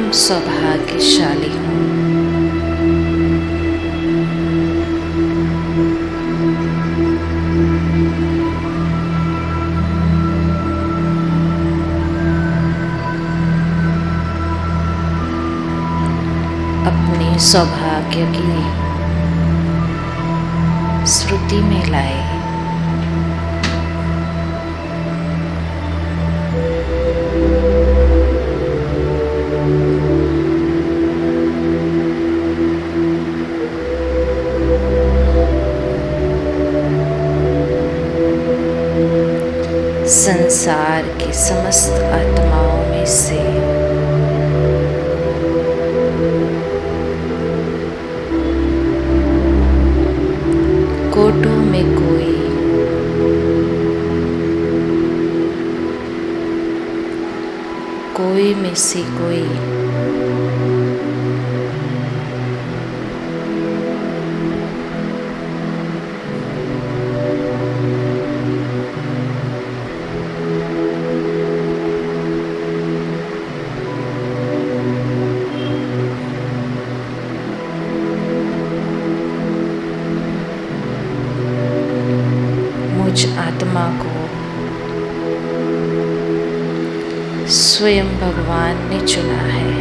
परम सौभाग्यशाली हूँ। अपने सौभाग्य की स्मृति में लाए। संसार की समस्त आत्माओं में से कोटों में कोई में से कोई मुझ आत्मा को स्वयं भगवान ने चुना है।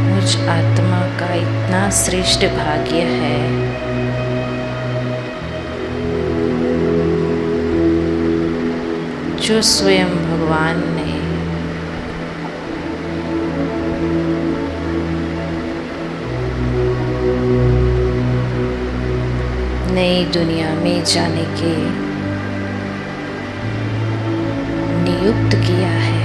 मुझ आत्मा का इतना श्रेष्ठ भाग्य है जो स्वयं भगवान ने नई दुनिया में जाने के नियुक्त किया है।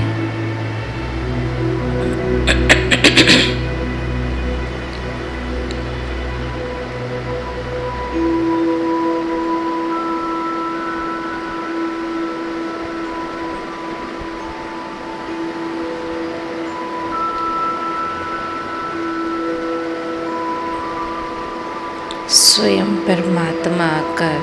स्वयं परमात्मा आकर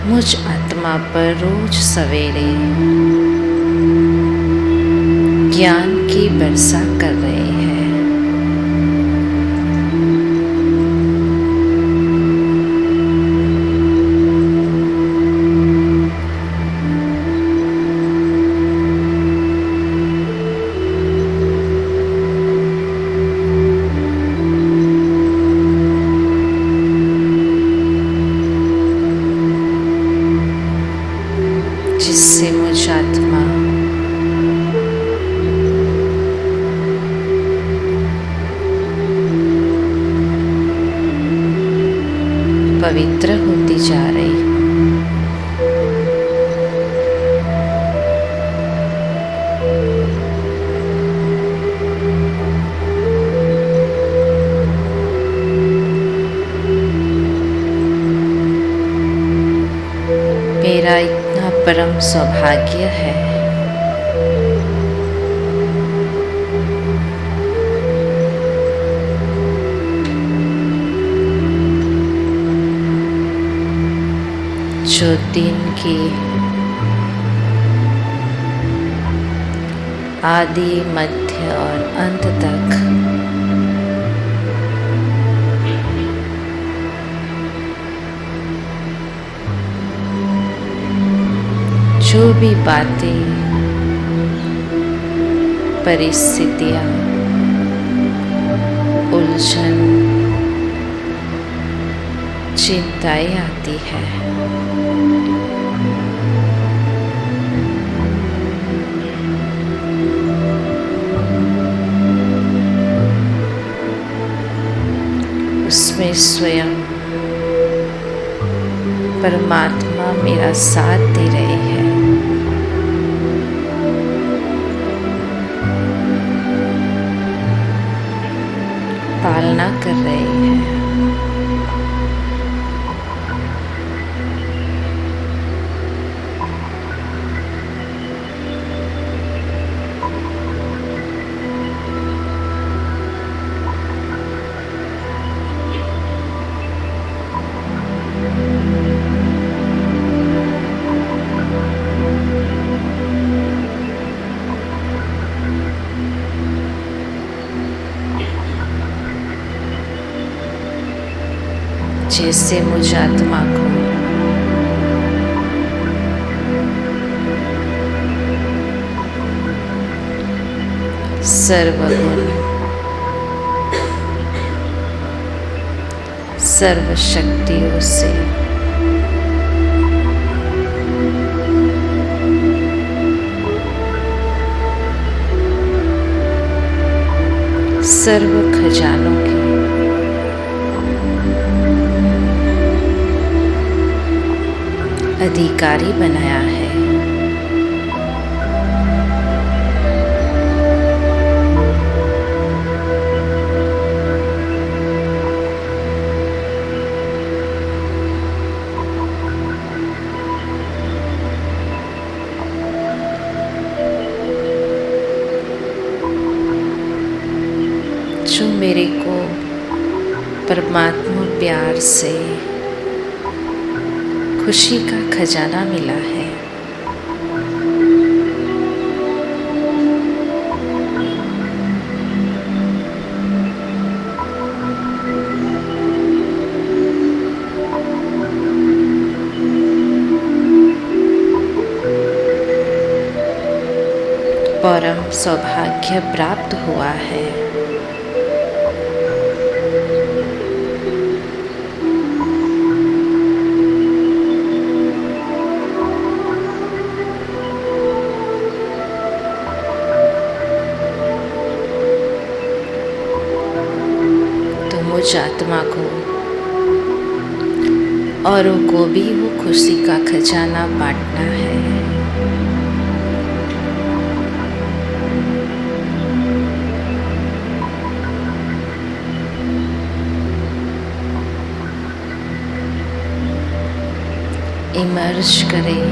मुझ आत्मा पर रोज सवेरे ज्ञान की वर्षा कर रहे हैं। जिससे मुझ आत्मा पवित्र होती जा रही। मेरा इतना परम सौभाग्य है जो दिन की आदि मध्य और अंत तक जो भी बातें, परिस्थितियाँ, उलझन, चिंताएं आती है, उसमें स्वयं परमात्मा मेरा साथ दे रहे हैं। पालना कर रही है। जैसे मुझ आत्मा को सर्वगुण सर्वशक्तियों से सर्व खजानों की अधिकारी बनाया है। जो मेरे को परमात्मा प्यार से खुशी का खजाना मिला है, परम सौभाग्य प्राप्त हुआ है। मुझ आत्मा को औरों को भी वो खुशी का खजाना बांटना है। इमर्ज करें,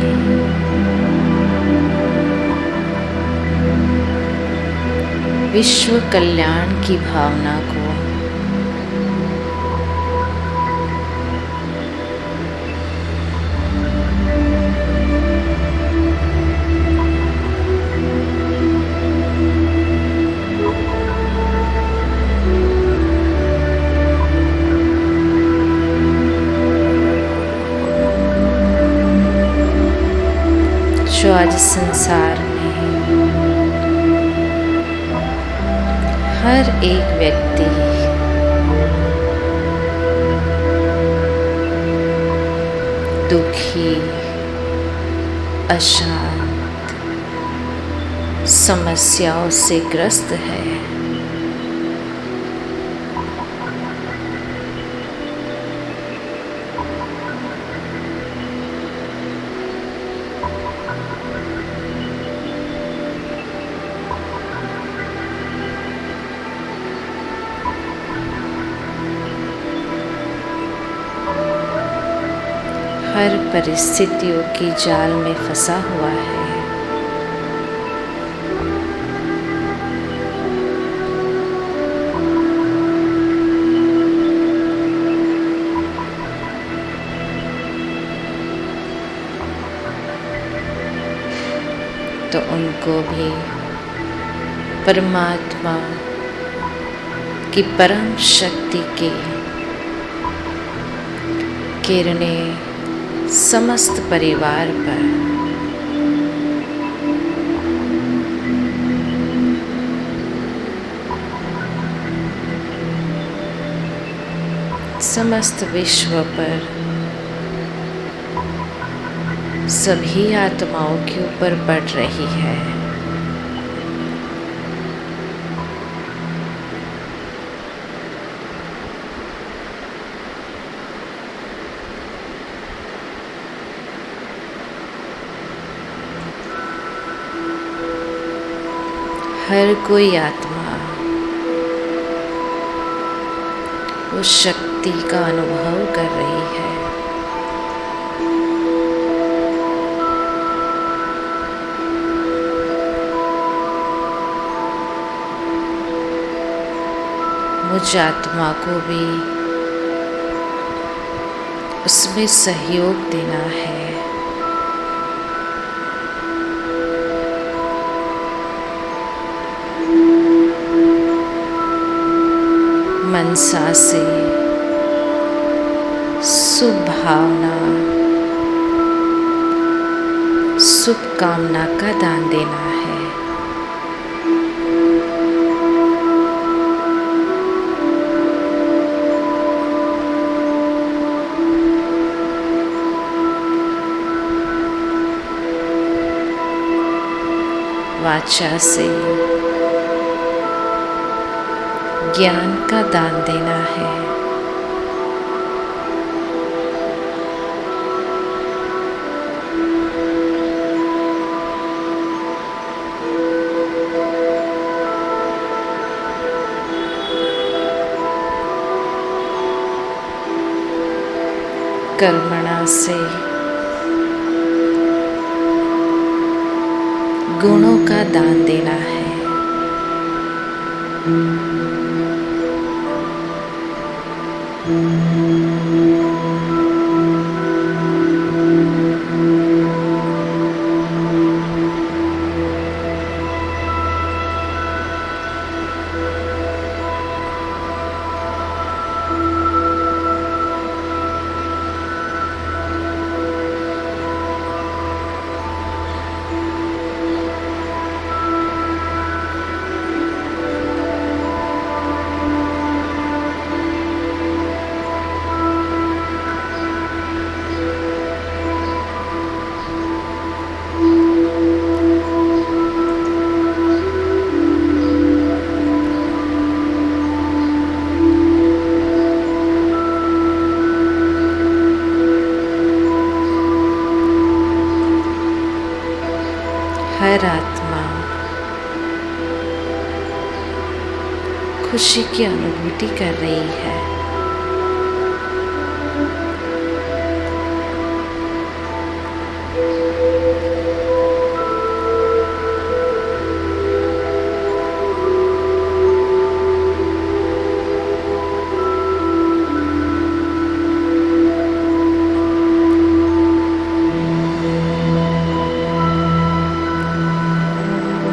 विश्व कल्याण की भावना को जो आज संसार में हर एक व्यक्ति दुखी, अशांत, समस्याओं से ग्रस्त है। हर परिस्थितियों की जाल में फंसा हुआ है। तो उनको भी परमात्मा की परम शक्ति की किरणें समस्त परिवार पर समस्त विश्व पर सभी आत्माओं के ऊपर पड़ रही है। हर कोई आत्मा उस शक्ति का अनुभव कर रही है। मुझ आत्मा को भी उसमें सहयोग देना है। मनसा से शुभ भावना, शुभ कामना का दान देना है। वाचा से ज्ञान का दान देना है। कर्मणा से गुणों का दान देना है। हर आत्मा खुशी की अनुभूति कर रही है।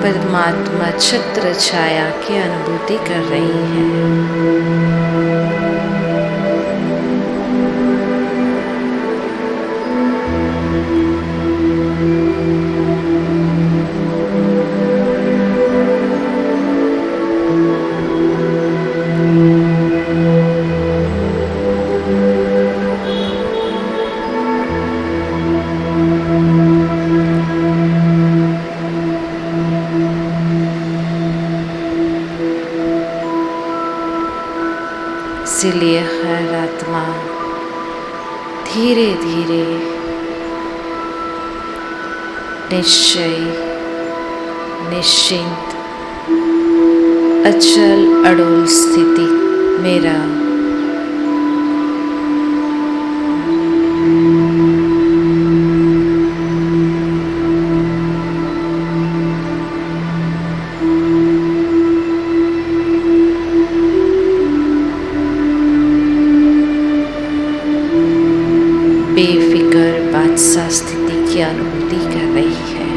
परमात्मा छत्र छाया की अनुभूति कर रही है। इसीलिए हर आत्मा धीरे धीरे निश्चय, निश्चिंत, अचल अडोल स्थिति मेरा बेफिक्र बादशाह स्थिति की अनुभूति कर रही है।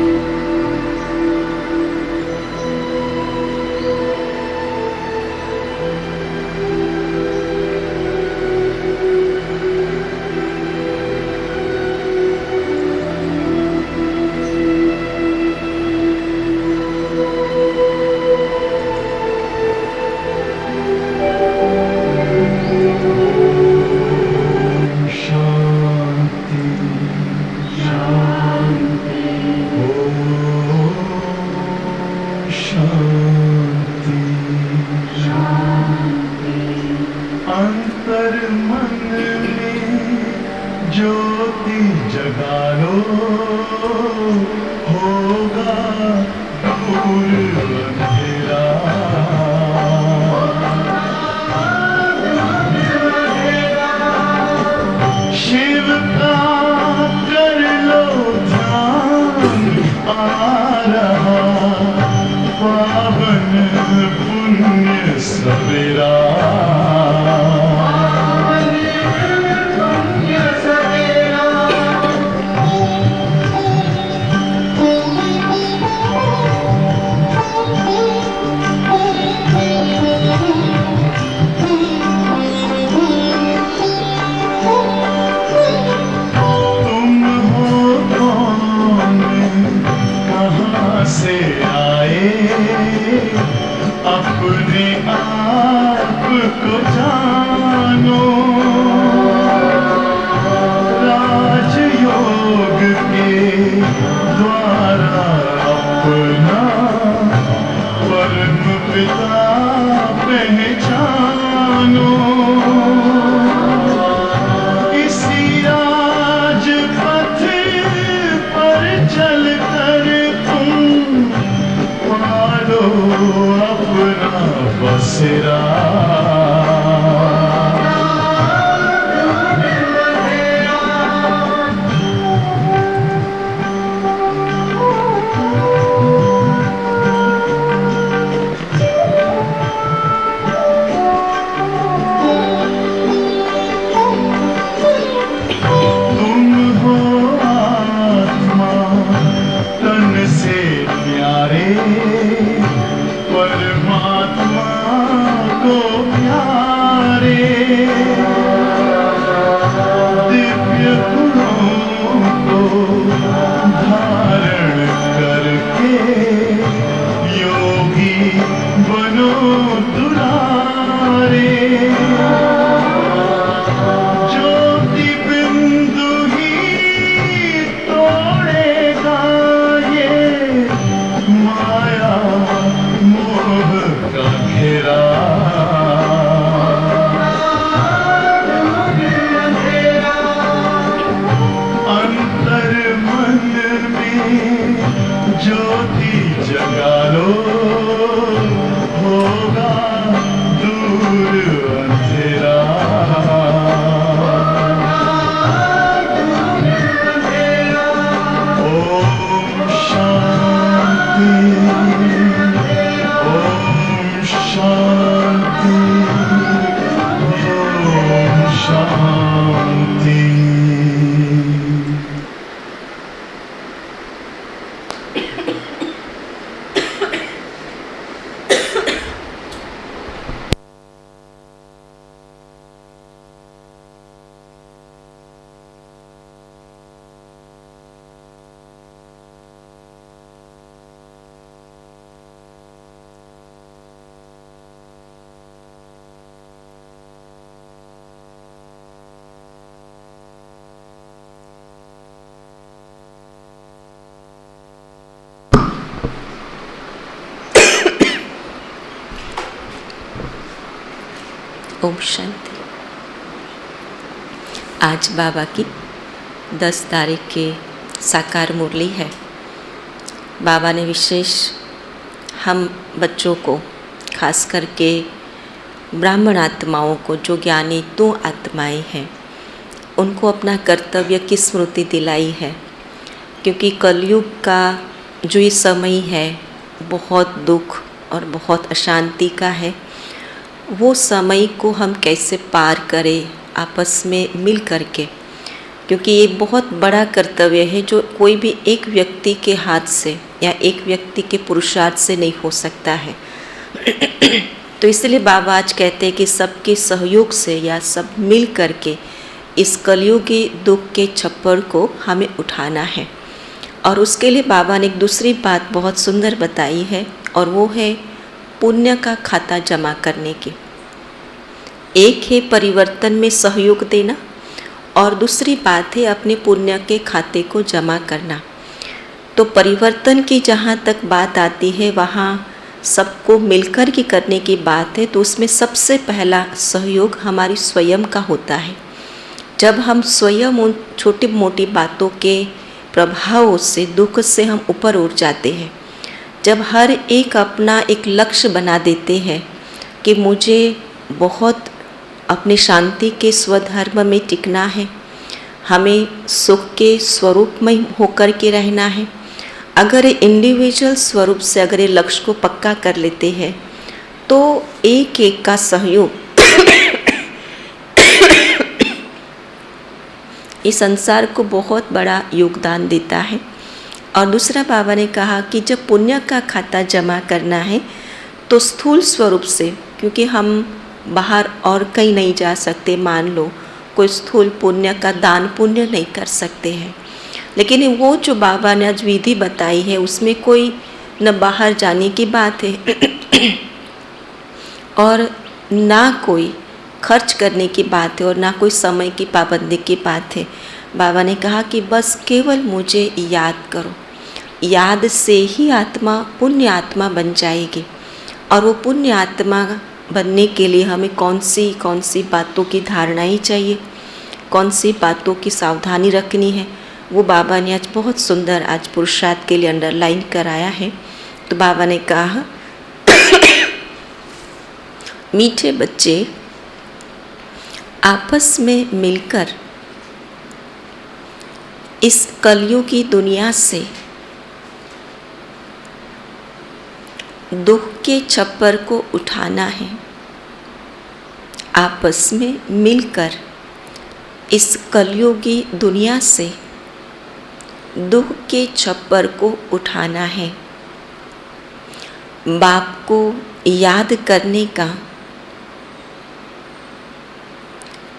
अंतर मन में ज्योति जगा लो, होगा दूर अंधेरा। तुम हो कौन, कहाँ से आए, अपने आप को जानो। राजयोग के द्वारा अपना परम पिता पहचानो। इसी राजपथ पर चलकर तुम पालो अपना बसेरा। तुम हो आत्मा तन से प्यारे, परमात्मा को प्यारे। दिव्य गुणों को धारण करके योगी बनो दुलारे। ज्योति बिंदु ही तोड़ेगा ये माया मोह का घेरा। अंतर मन में ज्योति जगा लो, होगा दूर अंधेरा। ओम शांति, ओम शांति, ओम शांति। ओम शांति। आज बाबा की 10 तारीख के साकार मुरली है। बाबा ने विशेष हम बच्चों को, खास करके ब्राह्मण आत्माओं को, जो ज्ञानी 2 आत्माएं हैं, उनको अपना कर्तव्य की स्मृति दिलाई है। क्योंकि कलयुग का जो ये समय है बहुत दुख और बहुत अशांति का है। वो समय को हम कैसे पार करें आपस में मिल करके, क्योंकि ये बहुत बड़ा कर्तव्य है जो कोई भी एक व्यक्ति के हाथ से या एक व्यक्ति के पुरुषार्थ से नहीं हो सकता है। तो इसलिए बाबा आज कहते हैं कि सबके सहयोग से या सब मिल करके इस कलयुगी दुख के छप्पर को हमें उठाना है। और उसके लिए बाबा ने एक दूसरी बात बहुत सुंदर बताई है, और वो है पुण्य का खाता जमा करने की। एक है परिवर्तन में सहयोग देना, और दूसरी बात है अपने पुण्य के खाते को जमा करना। तो परिवर्तन की जहाँ तक बात आती है, वहाँ सबको मिलकर के करने की बात है। तो उसमें सबसे पहला सहयोग हमारी स्वयं का होता है। जब हम स्वयं उन छोटी मोटी बातों के प्रभाव से, दुख से हम ऊपर उठ जाते हैं, जब हर एक अपना एक लक्ष्य बना देते हैं कि मुझे बहुत अपनी शांति के स्वधर्म में टिकना है, हमें सुख के स्वरूप में होकर के रहना है। अगर इंडिविजुअल स्वरूप से अगर ये लक्ष्य को पक्का कर लेते हैं, तो एक एक का सहयोग इस संसार को बहुत बड़ा योगदान देता है। और दूसरा बाबा ने कहा कि जब पुण्य का खाता जमा करना है तो स्थूल स्वरूप से, क्योंकि हम बाहर और कहीं नहीं जा सकते, मान लो कोई स्थूल पुण्य का दान पुण्य नहीं कर सकते हैं, लेकिन वो जो बाबा ने आज विधि बताई है उसमें कोई न बाहर जाने की बात है और ना कोई खर्च करने की बात है और ना कोई समय की पाबंदी की बात है। बाबा ने कहा कि बस केवल मुझे याद करो, याद से ही आत्मा पुण्य आत्मा बन जाएगी। और वो पुण्य आत्मा बनने के लिए हमें कौन सी बातों की धारणाएं चाहिए, कौन सी बातों की सावधानी रखनी है, वो बाबा ने आज बहुत सुंदर आज पुरुषार्थ के लिए अंडरलाइन कराया है। तो बाबा ने कहा मीठे बच्चे आपस में मिलकर इस कलयुग की दुनिया से दुख के छप्पर को उठाना है। आपस में मिलकर इस कलयुगी दुनिया से दुख के छप्पर को उठाना है। बाप को याद करने का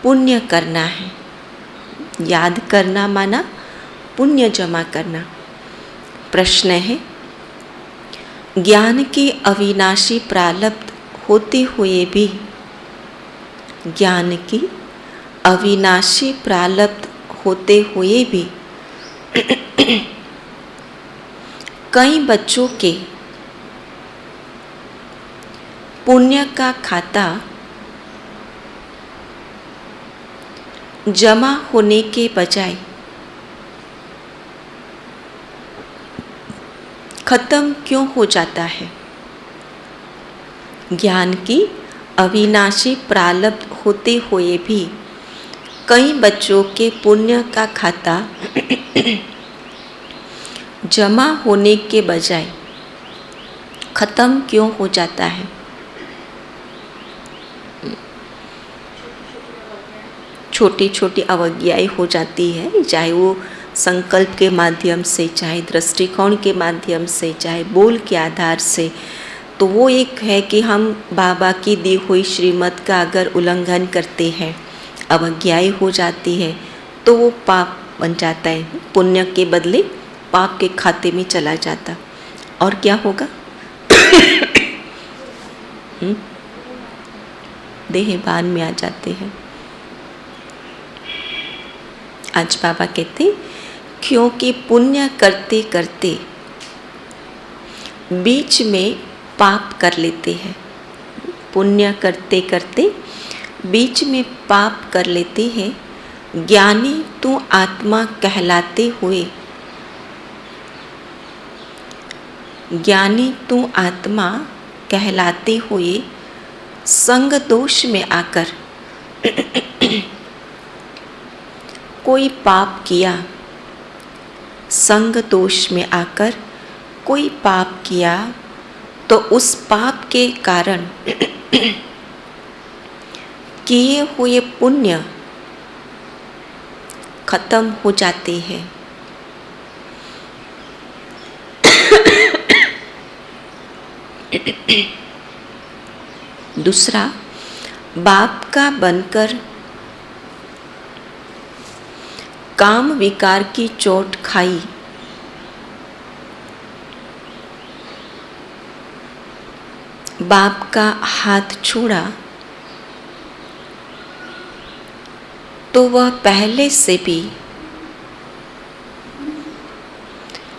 पुण्य करना है। याद करना माना पुण्य जमा करना। प्रश्न है, ज्ञान के अविनाशी प्रारब्ध होते हुए भी, ज्ञान की अविनाशी प्रारब्ध होते हुए भी कई बच्चों के पुण्य का खाता जमा होने के बजाय खत्म क्यों हो जाता है? ज्ञान की अविनाशी प्रारब्ध होते हुए भी कई बच्चों के पुण्य का खाता जमा होने के बजाय खत्म क्यों हो जाता है? छोटी छोटी अवज्ञाएं हो जाती है, चाहे वो संकल्प के माध्यम से, चाहे दृष्टिकोण के माध्यम से, चाहे बोल के आधार से। तो वो एक है कि हम बाबा की दी हुई श्रीमत का अगर उल्लंघन करते हैं, अवज्ञाएं हो जाती है, तो वो पाप बन जाता है, पुण्य के बदले पाप के खाते में चला जाता। और क्या होगा? देहभान में आ जाते हैं। आज बाबा कहते क्योंकि पुण्य करते करते बीच में पाप कर लेते हैं, पुण्य करते करते बीच में पाप कर लेते हैं, ज्ञानी तू आत्मा कहलाते हुए, ज्ञानी तू आत्मा कहलाते हुए संग दोष में आकर कोई पाप किया, संग दोष में आकर कोई पाप किया, तो उस पाप के कारण किए हुए पुण्य खत्म हो जाते हैं। दूसरा, बाप का बनकर काम विकार की चोट खाई, बाप का हाथ छोड़ा, तो वह पहले से भी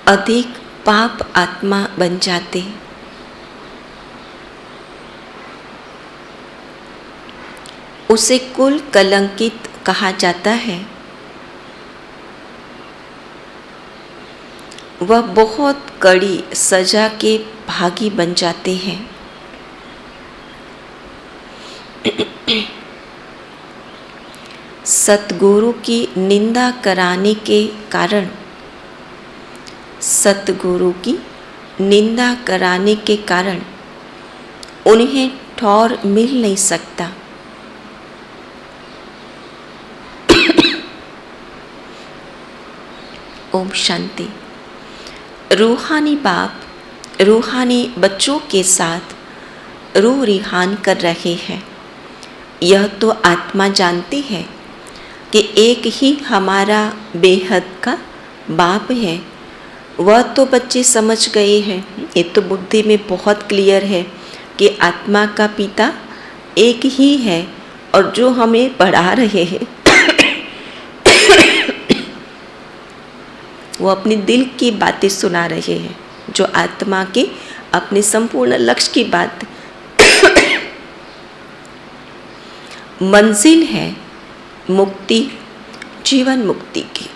अधिक पाप आत्मा बन जाते। उसे कुल कलंकित कहा जाता है। वह बहुत कड़ी सजा के भागी बन जाते हैं। सतगुरु की निंदा कराने के कारण, सतगुरु की निंदा कराने के कारण उन्हें ठौर मिल नहीं सकता। ओम शांति। रूहानी बाप रूहानी बच्चों के साथ रूह रिहान कर रहे हैं। यह तो आत्मा जानती है कि एक ही हमारा बेहद का बाप है। वह तो बच्चे समझ गए हैं, ये तो बुद्धि में बहुत क्लियर है कि आत्मा का पिता एक ही है और जो हमें पढ़ा रहे हैं वो अपने दिल की बातें सुना रहे हैं, जो आत्मा के अपने संपूर्ण लक्ष्य की बात मंजिल है मुक्ति, जीवन मुक्ति की।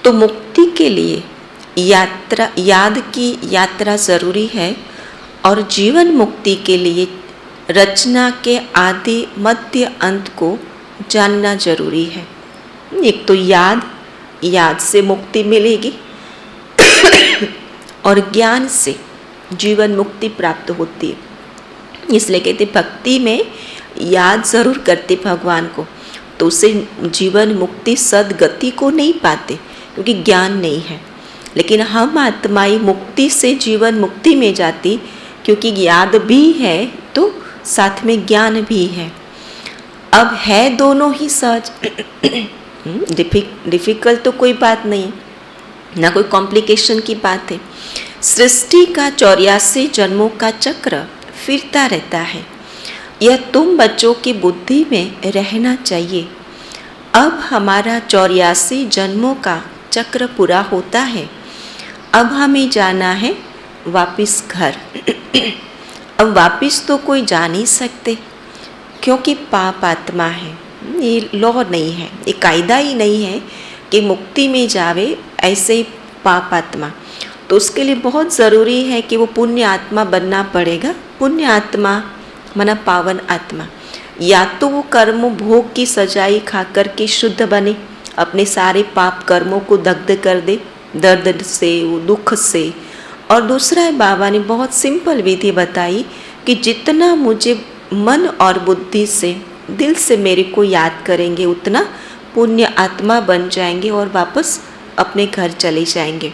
तो मुक्ति के लिए याद की यात्रा ज़रूरी है और जीवन मुक्ति के लिए रचना के आदि मध्य अंत को जानना जरूरी है। एक तो याद से मुक्ति मिलेगी और ज्ञान से जीवन मुक्ति प्राप्त होती है। इसलिए कहते भक्ति में याद ज़रूर करते भगवान को, तो उसे जीवन मुक्ति सदगति को नहीं पाते क्योंकि ज्ञान नहीं है। लेकिन हम आत्माई मुक्ति से जीवन मुक्ति में जाती क्योंकि याद भी है तो साथ में ज्ञान भी है। अब है दोनों ही सहज डिफ़िकल्ट तो कोई बात नहीं, ना कोई कॉम्प्लिकेशन की बात है। सृष्टि का 84 जन्मों का चक्र फिरता रहता है। यह तुम बच्चों की बुद्धि में रहना चाहिए। अब हमारा 84 जन्मों का चक्र पूरा होता है। अब हमें जाना है वापस घर। अब वापस तो कोई जा नहीं सकते क्योंकि पाप आत्मा है, ये लॉ नहीं है, ये कायदा ही नहीं है कि मुक्ति में जावे ऐसे ही पाप आत्मा। तो उसके लिए बहुत ज़रूरी है कि वो पुण्य आत्मा बनना पड़ेगा। पुण्य आत्मा माना पावन आत्मा। या तो वो कर्म भोग की सजाई खा कर के शुद्ध बने, अपने सारे पाप कर्मों को दग्ध कर दे दर्द से, वो दुख से। और दूसरा है बाबा ने बहुत सिंपल विधि बताई कि जितना मुझे मन और बुद्धि से दिल से मेरे को याद करेंगे उतना पुण्य आत्मा बन जाएंगे और वापस अपने घर चले जाएंगे।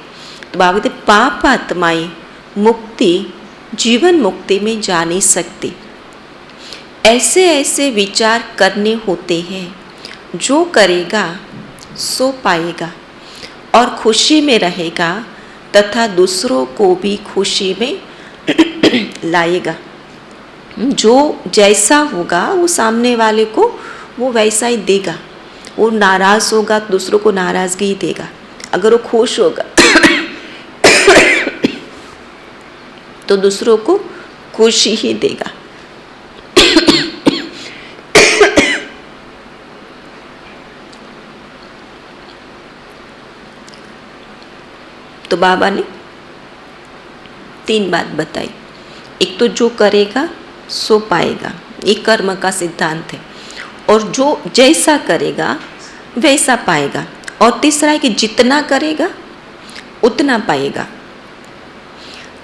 तो बाबा कहते पाप आत्माएं मुक्ति जीवन मुक्ति में जा नहीं सकती। ऐसे ऐसे विचार करने होते हैं, जो करेगा सो पाएगा और खुशी में रहेगा तथा दूसरों को भी खुशी में लाएगा। जो जैसा होगा वो सामने वाले को वो वैसा ही देगा। वो नाराज़ होगा तो दूसरों को नाराज़गी ही देगा। अगर वो खुश होगा तो दूसरों को खुशी ही देगा। तो बाबा ने 3 बात बताई। एक तो जो करेगा सो पाएगा, ये कर्म का सिद्धांत है। और जो जैसा करेगा वैसा पाएगा। और तीसरा है कि जितना करेगा उतना पाएगा।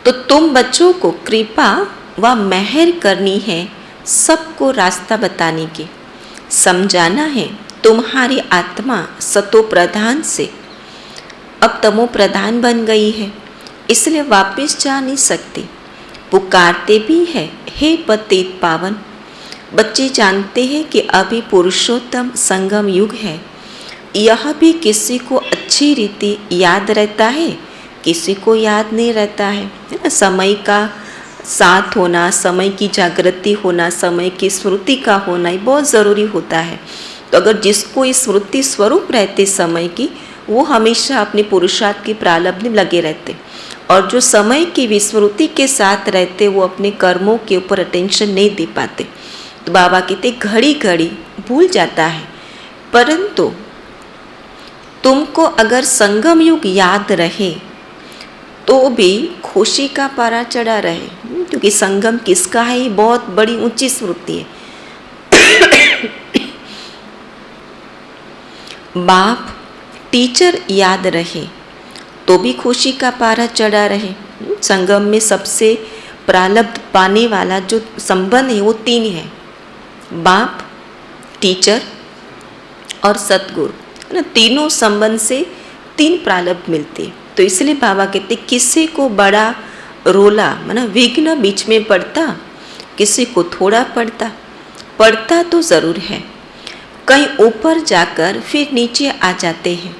तो तुम बच्चों को कृपा व मेहर करनी है, सबको रास्ता बताने की। समझाना है तुम्हारी आत्मा सतो प्रधान से अब तमो प्रधान बन गई है, इसलिए वापस जा नहीं सकती। पुकारते भी है हे पतित पावन। बच्चे जानते हैं कि अभी पुरुषोत्तम संगम युग है। यह भी किसी को अच्छी रीति याद रहता है, किसी को याद नहीं रहता है। समय का साथ होना, समय की जागृति होना, समय की स्मृति का होना ही बहुत ज़रूरी होता है। तो अगर जिसको इस स्मृति स्वरूप रहते समय की, वो हमेशा अपने पुरुषार्थ की प्रारब्ध में लगे रहते। और जो समय की विस्मृति के साथ रहते वो अपने कर्मों के ऊपर अटेंशन नहीं दे पाते। तो बाबा कहते घड़ी घड़ी भूल जाता है, परंतु तुमको अगर संगम युग याद रहे तो भी खुशी का पारा चढ़ा रहे, क्योंकि संगम किसका है, ये बहुत बड़ी ऊंची स्मृति है। बाप टीचर याद रहे तो भी खुशी का पारा चढ़ा रहे। संगम में सबसे प्रारब्ध पाने वाला जो संबंध है वो 3 है, बाप, टीचर और सतगुरु, है ना। तीनों संबंध से 3 प्रारब्ध मिलते। तो इसलिए बाबा कहते किसी को बड़ा रोला माना विघ्न बीच में पड़ता, किसी को थोड़ा पड़ता तो ज़रूर है। कहीं ऊपर जाकर फिर नीचे आ जाते हैं।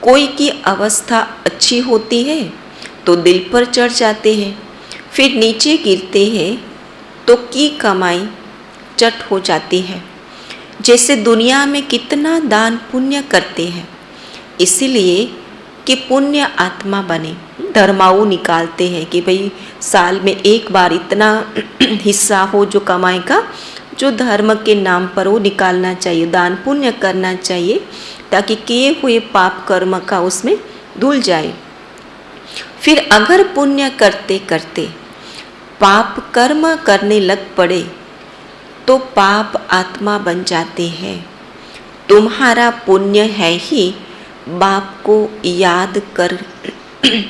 कोई की अवस्था अच्छी होती है तो दिल पर चढ़ जाते हैं, फिर नीचे गिरते हैं तो की कमाई चट हो जाती है। जैसे दुनिया में कितना दान पुण्य करते हैं, इसीलिए कि पुण्य आत्मा बने, धर्माऊ निकालते हैं कि भाई साल में एक बार इतना हिस्सा हो जो कमाई का, जो धर्म के नाम पर वो निकालना चाहिए, दान पुण्य करना चाहिए, ताकि किए हुए पाप कर्म का उसमें धुल जाए। फिर अगर पुण्य करते करते पाप कर्म करने लग पड़े तो पाप आत्मा बन जाते हैं। तुम्हारा पुण्य है ही बाप को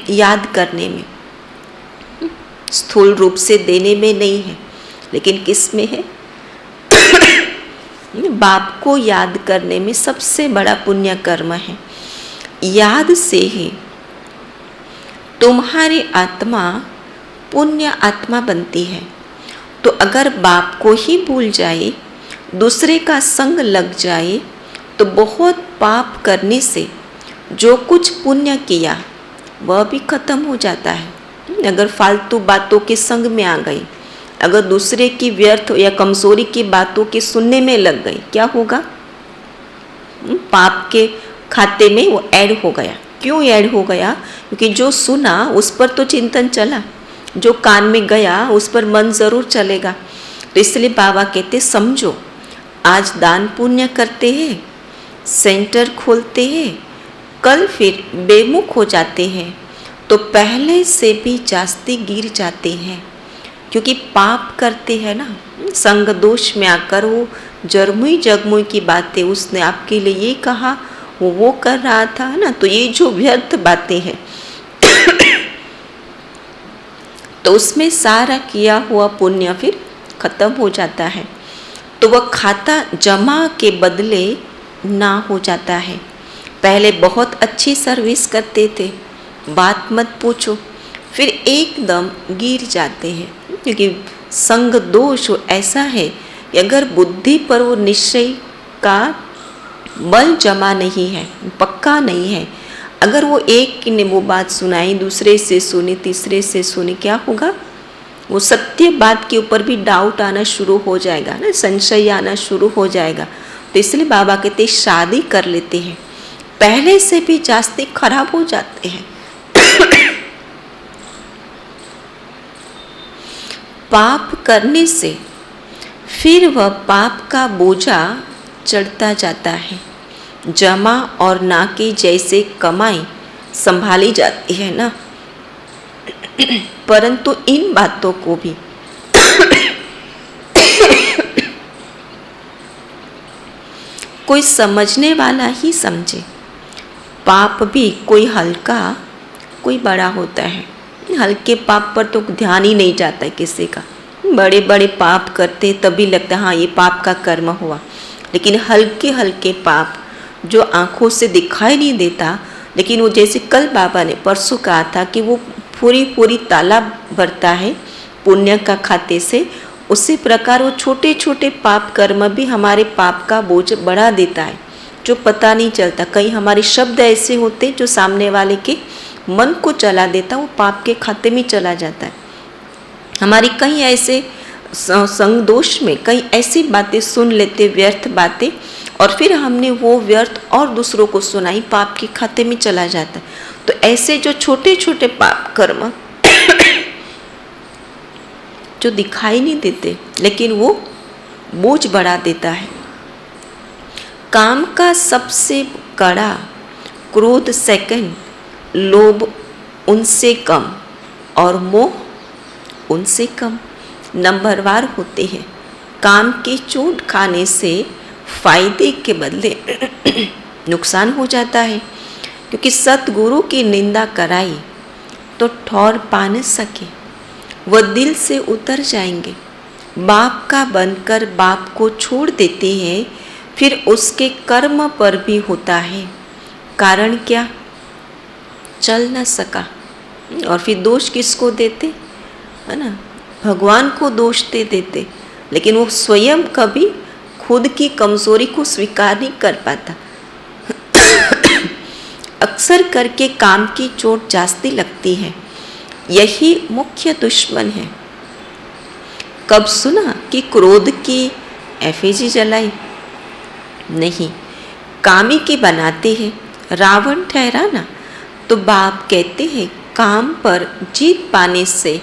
याद करने में, स्थूल रूप से देने में नहीं है, लेकिन किस में है? बाप को याद करने में सबसे बड़ा पुण्य कर्म है। याद से ही तुम्हारी आत्मा पुण्य आत्मा बनती है। तो अगर बाप को ही भूल जाए, दूसरे का संग लग जाए, तो बहुत पाप करने से जो कुछ पुण्य किया वह भी खत्म हो जाता है। अगर फालतू बातों के संग में आ गई, अगर दूसरे की व्यर्थ या कमजोरी की बातों के सुनने में लग गई, क्या होगा? पाप के खाते में वो ऐड हो गया। क्यों ऐड हो गया? क्योंकि जो सुना उस पर तो चिंतन चला, जो कान में गया उस पर मन जरूर चलेगा। तो इसलिए बाबा कहते समझो, आज दान पुण्य करते हैं, सेंटर खोलते हैं, कल फिर बेमुख हो जाते हैं तो पहले से भी जास्ती गिर जाते हैं। क्योंकि पाप करते हैं ना, संग दोष में आकर वो जरमुई जगमुई की बातें, उसने आपके लिए ये कहा, वो कर रहा था ना, तो ये जो व्यर्थ बातें हैं तो उसमें सारा किया हुआ पुण्य फिर खत्म हो जाता है। तो वह खाता जमा के बदले ना हो जाता है। पहले बहुत अच्छी सर्विस करते थे, बात मत पूछो, फिर एकदम गिर जाते हैं। क्योंकि संग दोष ऐसा है कि अगर बुद्धि पर वो निश्चय का बल जमा नहीं है, पक्का नहीं है, अगर वो एक ने वो बात सुनाई, दूसरे से सुनी, तीसरे से सुनी, क्या होगा? वो सत्य बात के ऊपर भी डाउट आना शुरू हो जाएगा ना, संशय आना शुरू हो जाएगा। तो इसलिए बाबा कहते शादी कर लेते हैं, पहले से भी जास्ती खराब हो जाते हैं। पाप करने से फिर वह पाप का बोझा चढ़ता जाता है। जमा और ना की जैसे कमाई संभाली जाती है ना, परंतु इन बातों को भी कोई समझने वाला ही समझे। पाप भी कोई हल्का कोई बड़ा होता है। हल्के पाप पर तो ध्यान ही नहीं जाता है किसी का। बड़े बड़े पाप करते तभी लगता है हाँ ये पाप का कर्म हुआ, लेकिन हल्के हल्के पाप जो आँखों से दिखाई नहीं देता, लेकिन वो जैसे कल बाबा ने परसों कहा था कि वो पूरी तालाब भरता है पुण्य का खाते से, उसी प्रकार वो छोटे छोटे पाप कर्म भी हमारे पाप का बोझ बढ़ा देता है, जो पता नहीं चलता। कई हमारे शब्द ऐसे होते जो सामने वाले के मन को चला देता, वो पाप के खाते में चला जाता है। हमारी कई ऐसे संग दोष में कई ऐसी बातें सुन लेते, व्यर्थ बातें, और फिर हमने वो व्यर्थ और दूसरों को सुनाई, पाप के खाते में चला जाता है। तो ऐसे जो छोटे छोटे पाप कर्म जो दिखाई नहीं देते, लेकिन वो बोझ बढ़ा देता है। काम का सबसे कड़ा क्रोध सेकंड, लोभ उनसे कम और मोह उनसे कम नंबरवार होते हैं। काम की चोट खाने से फायदे के बदले नुकसान हो जाता है, क्योंकि सतगुरु की निंदा कराई तो ठौर पा न सके, वह दिल से उतर जाएंगे। बाप का बनकर बाप को छोड़ देते हैं, फिर उसके कर्म पर भी होता है। कारण क्या? चल न सका। और फिर दोष किसको देते, है ना? भगवान को दोष दे देते, लेकिन वो स्वयं कभी खुद की कमजोरी को स्वीकार नहीं कर पाता। अक्सर करके काम की चोट जास्ती लगती है, यही मुख्य दुश्मन है। कब सुना कि क्रोध की एफएजी जलाई? नहीं, कामी की बनाते हैं। रावण ठहरा ना, तो बाप कहते हैं काम पर जीत पाने से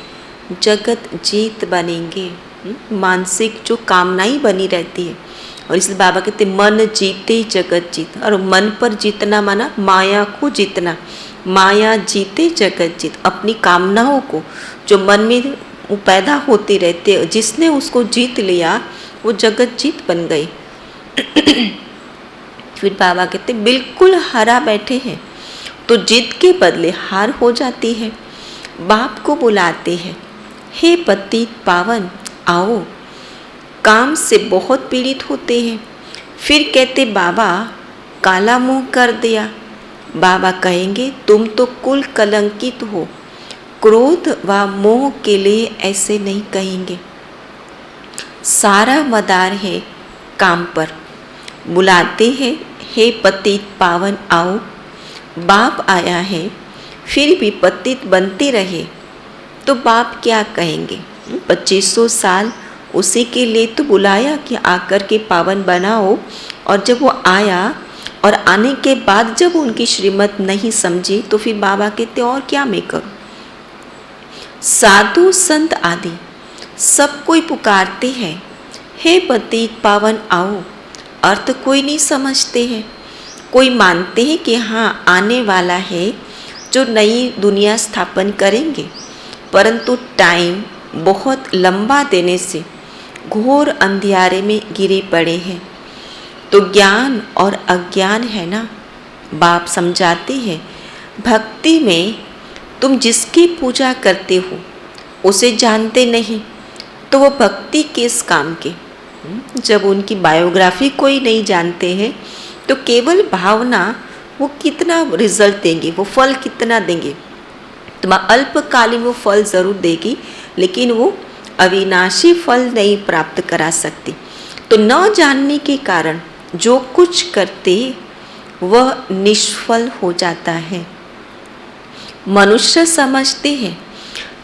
जगत जीत बनेंगे। मानसिक जो कामनाएं बनी रहती है, और इसलिए बाबा कहते मन जीते जगत जीत। और मन पर जीतना माना माया को जीतना, माया जीते जगत जीत। अपनी कामनाओं को जो मन में वो पैदा होती रहती है, जिसने उसको जीत लिया वो जगत जीत बन गई। फिर बाबा कहते बिल्कुल हरा बैठे हैं तो जीत के बदले हार हो जाती है। बाप को बुलाते हैं, हे पतित पावन आओ। काम से बहुत पीड़ित होते हैं, फिर कहते बाबा काला मुंह कर दिया। बाबा कहेंगे तुम तो कुल कलंकित हो। क्रोध व मोह के लिए ऐसे नहीं कहेंगे। सारा मदार है काम पर। बुलाते हैं, हे पतित पावन आओ। बाप आया है, फिर भी पतित बनते रहे तो बाप क्या कहेंगे? 2500 साल उसी के लिए तो बुलाया कि आकर के पावन बनाओ, और जब वो आया और आने के बाद जब उनकी श्रीमत नहीं समझी तो फिर बाबा कहते और क्या मैं करूं? साधु संत आदि सब कोई पुकारते हैं, हे पतित पावन आओ। अर्थ कोई नहीं समझते हैं। कोई मानते हैं कि हाँ आने वाला है जो नई दुनिया स्थापन करेंगे, परंतु टाइम बहुत लंबा देने से घोर अंधियारे में गिरे पड़े हैं। तो ज्ञान और अज्ञान है ना। बाप समझाते हैं भक्ति में तुम जिसकी पूजा करते हो उसे जानते नहीं तो वो भक्ति किस काम के? जब उनकी बायोग्राफी कोई नहीं जानते हैं तो केवल भावना वो कितना रिजल्ट देंगे, वो फल कितना देंगे? तुम्हारा अल्पकालीन वो फल ज़रूर देगी, लेकिन वो अविनाशी फल नहीं प्राप्त करा सकती। तो न जानने के कारण जो कुछ करते वह निष्फल हो जाता है। मनुष्य समझते हैं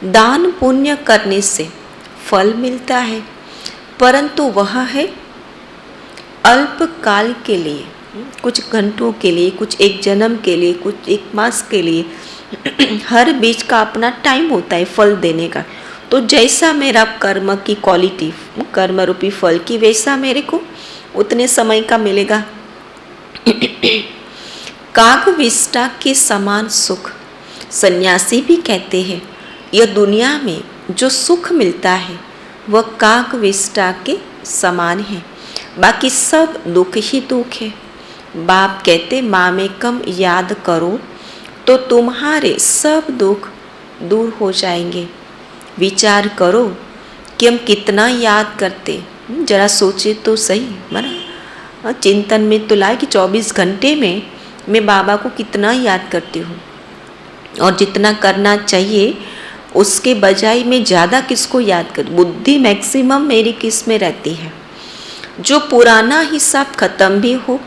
दान पुण्य करने से फल मिलता है, परंतु वह है अल्पकाल के लिए, कुछ घंटों के लिए, कुछ एक जन्म के लिए, कुछ एक मास के लिए। हर बीच का अपना टाइम होता है फल देने का। तो जैसा मेरा कर्म की क्वालिटी, कर्म रूपी फल की, वैसा मेरे को उतने समय का मिलेगा। कागविष्टा के समान सुख सन्यासी भी कहते हैं। यह दुनिया में जो सुख मिलता है वह कागविष्टा के समान है, बाकी सब दुख ही दुख है। बाप कहते मामेकम याद करो तो तुम्हारे सब दुख दूर हो जाएंगे। विचार करो कि हम कितना याद करते, जरा सोचे तो सही। मना चिंतन में तो लाए कि 24 घंटे में मैं बाबा को कितना याद करती हूँ, और जितना करना चाहिए उसके बजाय मैं ज़्यादा किसको याद करूँ? बुद्धि मैक्सिमम मेरी किस में रहती है? जो पुराना हिसाब खत्म भी हो,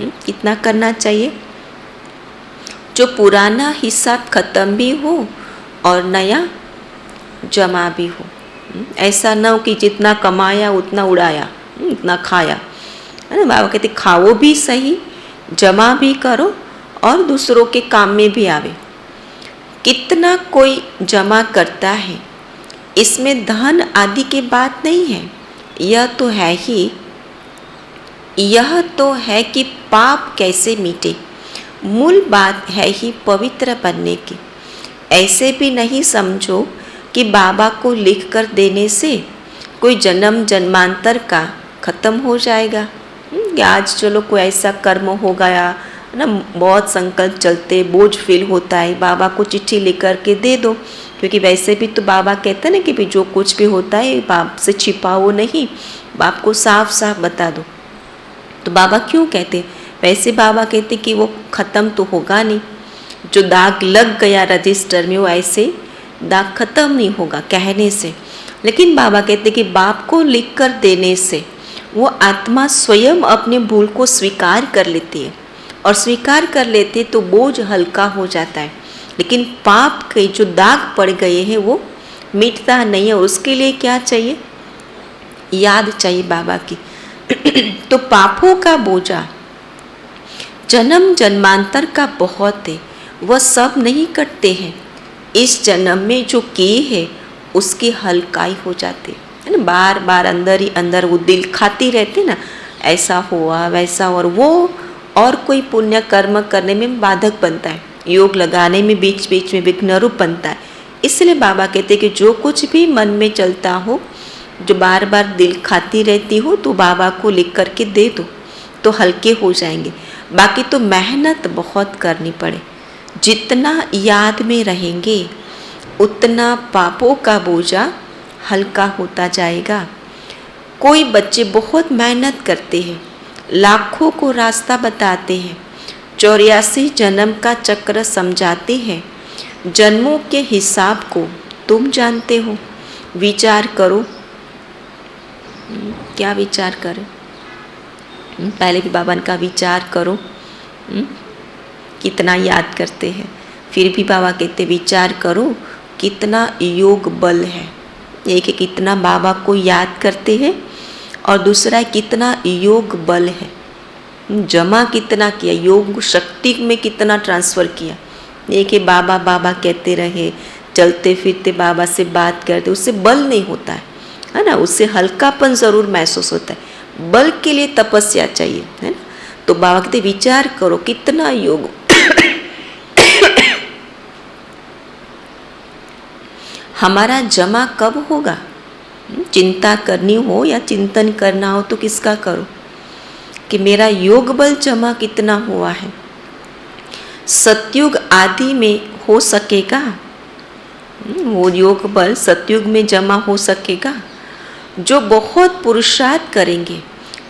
कितना करना चाहिए? जो पुराना हिसाब खत्म भी हो और नया जमा भी हो। ऐसा ना हो कि जितना कमाया उतना उड़ाया, उतना खाया, है ना। बाबा कहते खाओ भी सही, जमा भी करो और दूसरों के काम में भी आवे। कितना कोई जमा करता है, इसमें धन आदि की बात नहीं है। यह तो है कि पाप कैसे मिटे। मूल बात है ही पवित्र बनने की। ऐसे भी नहीं समझो कि बाबा को लिख कर देने से कोई जन्म जन्मांतर का ख़त्म हो जाएगा। आज चलो कोई ऐसा कर्म हो गया ना, बहुत संकल्प चलते, बोझ फील होता है, बाबा को चिट्ठी लिख कर के दे दो, क्योंकि वैसे भी तो बाबा कहते हैं ना कि भी जो कुछ भी होता है बाप से छिपाओ नहीं, बाप को साफ साफ बता दो। तो बाबा क्यों कहते? वैसे बाबा कहते कि वो ख़त्म तो होगा नहीं, जो दाग लग गया रजिस्टर में वो ऐसे दाग ख़त्म नहीं होगा कहने से। लेकिन बाबा कहते कि बाप को लिख कर देने से वो आत्मा स्वयं अपने भूल को स्वीकार कर लेती है, और स्वीकार कर लेते तो बोझ हल्का हो जाता है। लेकिन पाप के जो दाग पड़ गए हैं वो मिटता नहीं है, और उसके लिए क्या चाहिए? याद चाहिए बाबा की। तो पापों का बोझा जन्म जन्मांतर का बहुत है, वह सब नहीं कटते हैं। इस जन्म में जो किए है उसकी हल्काई हो जाती है ना। बार बार अंदर ही अंदर वो दिल खाती रहती ना, ऐसा हुआ वैसा, और वो और कोई पुण्य कर्म करने में बाधक बनता है, योग लगाने में बीच बीच में विघ्न रूप बनता है। इसलिए बाबा कहते हैं कि जो कुछ भी मन में चलता हो, जो बार बार दिल खाती रहती हो, तो बाबा को लिख करके दे दो तो हल्के हो जाएंगे। बाकी तो मेहनत बहुत करनी पड़े। जितना याद में रहेंगे उतना पापों का बोझा हल्का होता जाएगा। कोई बच्चे बहुत मेहनत करते हैं, लाखों को रास्ता बताते हैं, 84 जन्म का चक्र समझाते हैं। जन्मों के हिसाब को तुम जानते हो। विचार करो, क्या विचार करें? पहले भी बाबा का विचार करो, कितना याद करते हैं। फिर भी बाबा कहते विचार करो कितना योग बल है। एक है कितना बाबा को याद करते हैं, और दूसरा है कितना योग बल है, जमा कितना किया, योग शक्ति में कितना ट्रांसफ़र किया। एक है बाबा बाबा कहते रहे, चलते फिरते बाबा से बात करते, उससे बल नहीं होता है ना, उससे हल्कापन ज़रूर महसूस होता है। बल के लिए तपस्या चाहिए, है ना। तो बाबा कहते विचार करो कितना योग हमारा जमा कब होगा? चिंता करनी हो या चिंतन करना हो तो किसका करो कि मेरा योग बल जमा कितना हुआ है। सतयुग आदि में हो सकेगा वो योग बल, सतयुग में जमा हो सकेगा। जो बहुत पुरुषार्थ करेंगे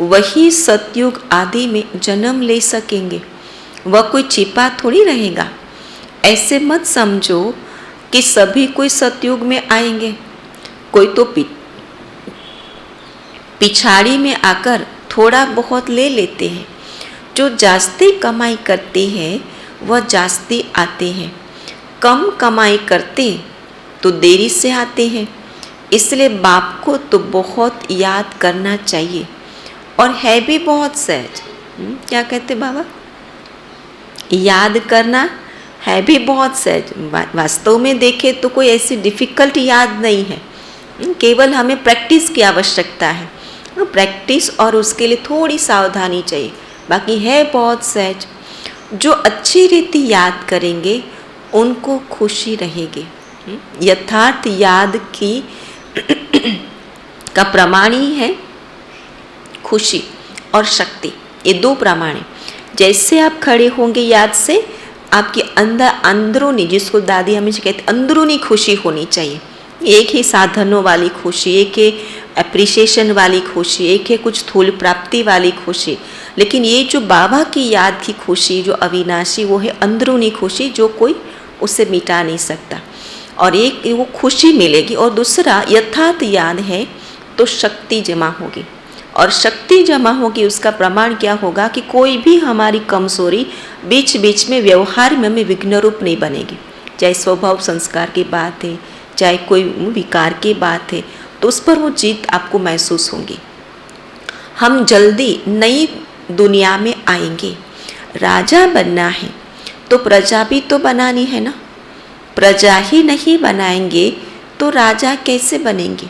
वही सतयुग आदि में जन्म ले सकेंगे, वह कोई छिपा थोड़ी रहेगा। ऐसे मत समझो कि सभी कोई सतयुग में आएंगे, कोई तो पिछाड़ी में आकर थोड़ा बहुत ले लेते हैं। जो जास्ती कमाई करते हैं वह जास्ती आते हैं, कम कमाई करते तो देरी से आते हैं। इसलिए बाप को तो बहुत याद करना चाहिए, और है भी बहुत सहज। क्या कहते बाबा? याद करना है भी बहुत सहज। वास्तव में देखें तो कोई ऐसी डिफ़िकल्ट याद नहीं है, केवल हमें प्रैक्टिस की आवश्यकता है। प्रैक्टिस और उसके लिए थोड़ी सावधानी चाहिए, बाकी है बहुत सहज। जो अच्छी रीति याद करेंगे उनको खुशी रहेगी। यथार्थ याद की का प्रमाण ही है खुशी और शक्ति, ये दो प्रमाण हैं। जैसे आप खड़े होंगे याद से, आपके अंदर अंदरूनी, जिसको दादी हमेशा कहती अंदरूनी खुशी होनी चाहिए। एक ही साधनों वाली खुशी, एक है एप्रिसिएशन वाली खुशी, एक है कुछ स्थूल प्राप्ति वाली खुशी। लेकिन ये जो बाबा की याद की खुशी जो अविनाशी, वो है अंदरूनी खुशी, जो कोई उसे मिटा नहीं सकता। और एक वो खुशी मिलेगी, और दूसरा यथार्थ याद है तो शक्ति जमा होगी, और शक्ति जमा होगी उसका प्रमाण क्या होगा कि कोई भी हमारी कमजोरी बीच बीच में व्यवहार में हमें विघ्न रूप नहीं बनेगी। चाहे स्वभाव संस्कार की बात है, चाहे कोई विकार की बात है, तो उस पर वो जीत आपको महसूस होगी। हम जल्दी नई दुनिया में आएंगे। राजा बनना है तो प्रजा भी तो बनानी है ना। प्रजा ही नहीं बनाएंगे तो राजा कैसे बनेंगे?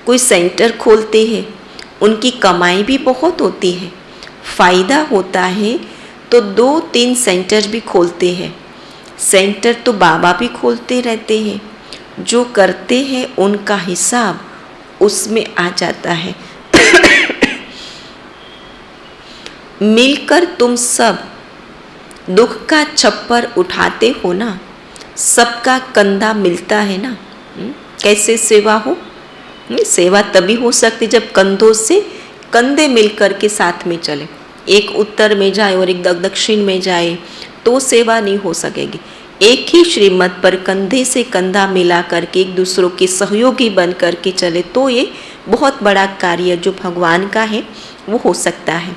कोई सेंटर खोलते हैं, उनकी कमाई भी बहुत होती है, फ़ायदा होता है तो 2-3 सेंटर भी खोलते हैं। सेंटर तो बाबा भी खोलते रहते हैं, जो करते हैं उनका हिसाब उसमें आ जाता है। मिलकर तुम सब दुख का छप्पर उठाते हो ना, सबका कंधा मिलता है ना। कैसे सेवा हो? सेवा तभी हो सकती जब कंधों से कंधे मिलकर के साथ में चले। एक उत्तर में जाए और एक दक्षिण में जाए तो सेवा नहीं हो सकेगी। एक ही श्रीमत पर कंधे से कंधा मिला करके एक दूसरों के सहयोगी बन करके चले तो ये बहुत बड़ा कार्य जो भगवान का है वो हो सकता है।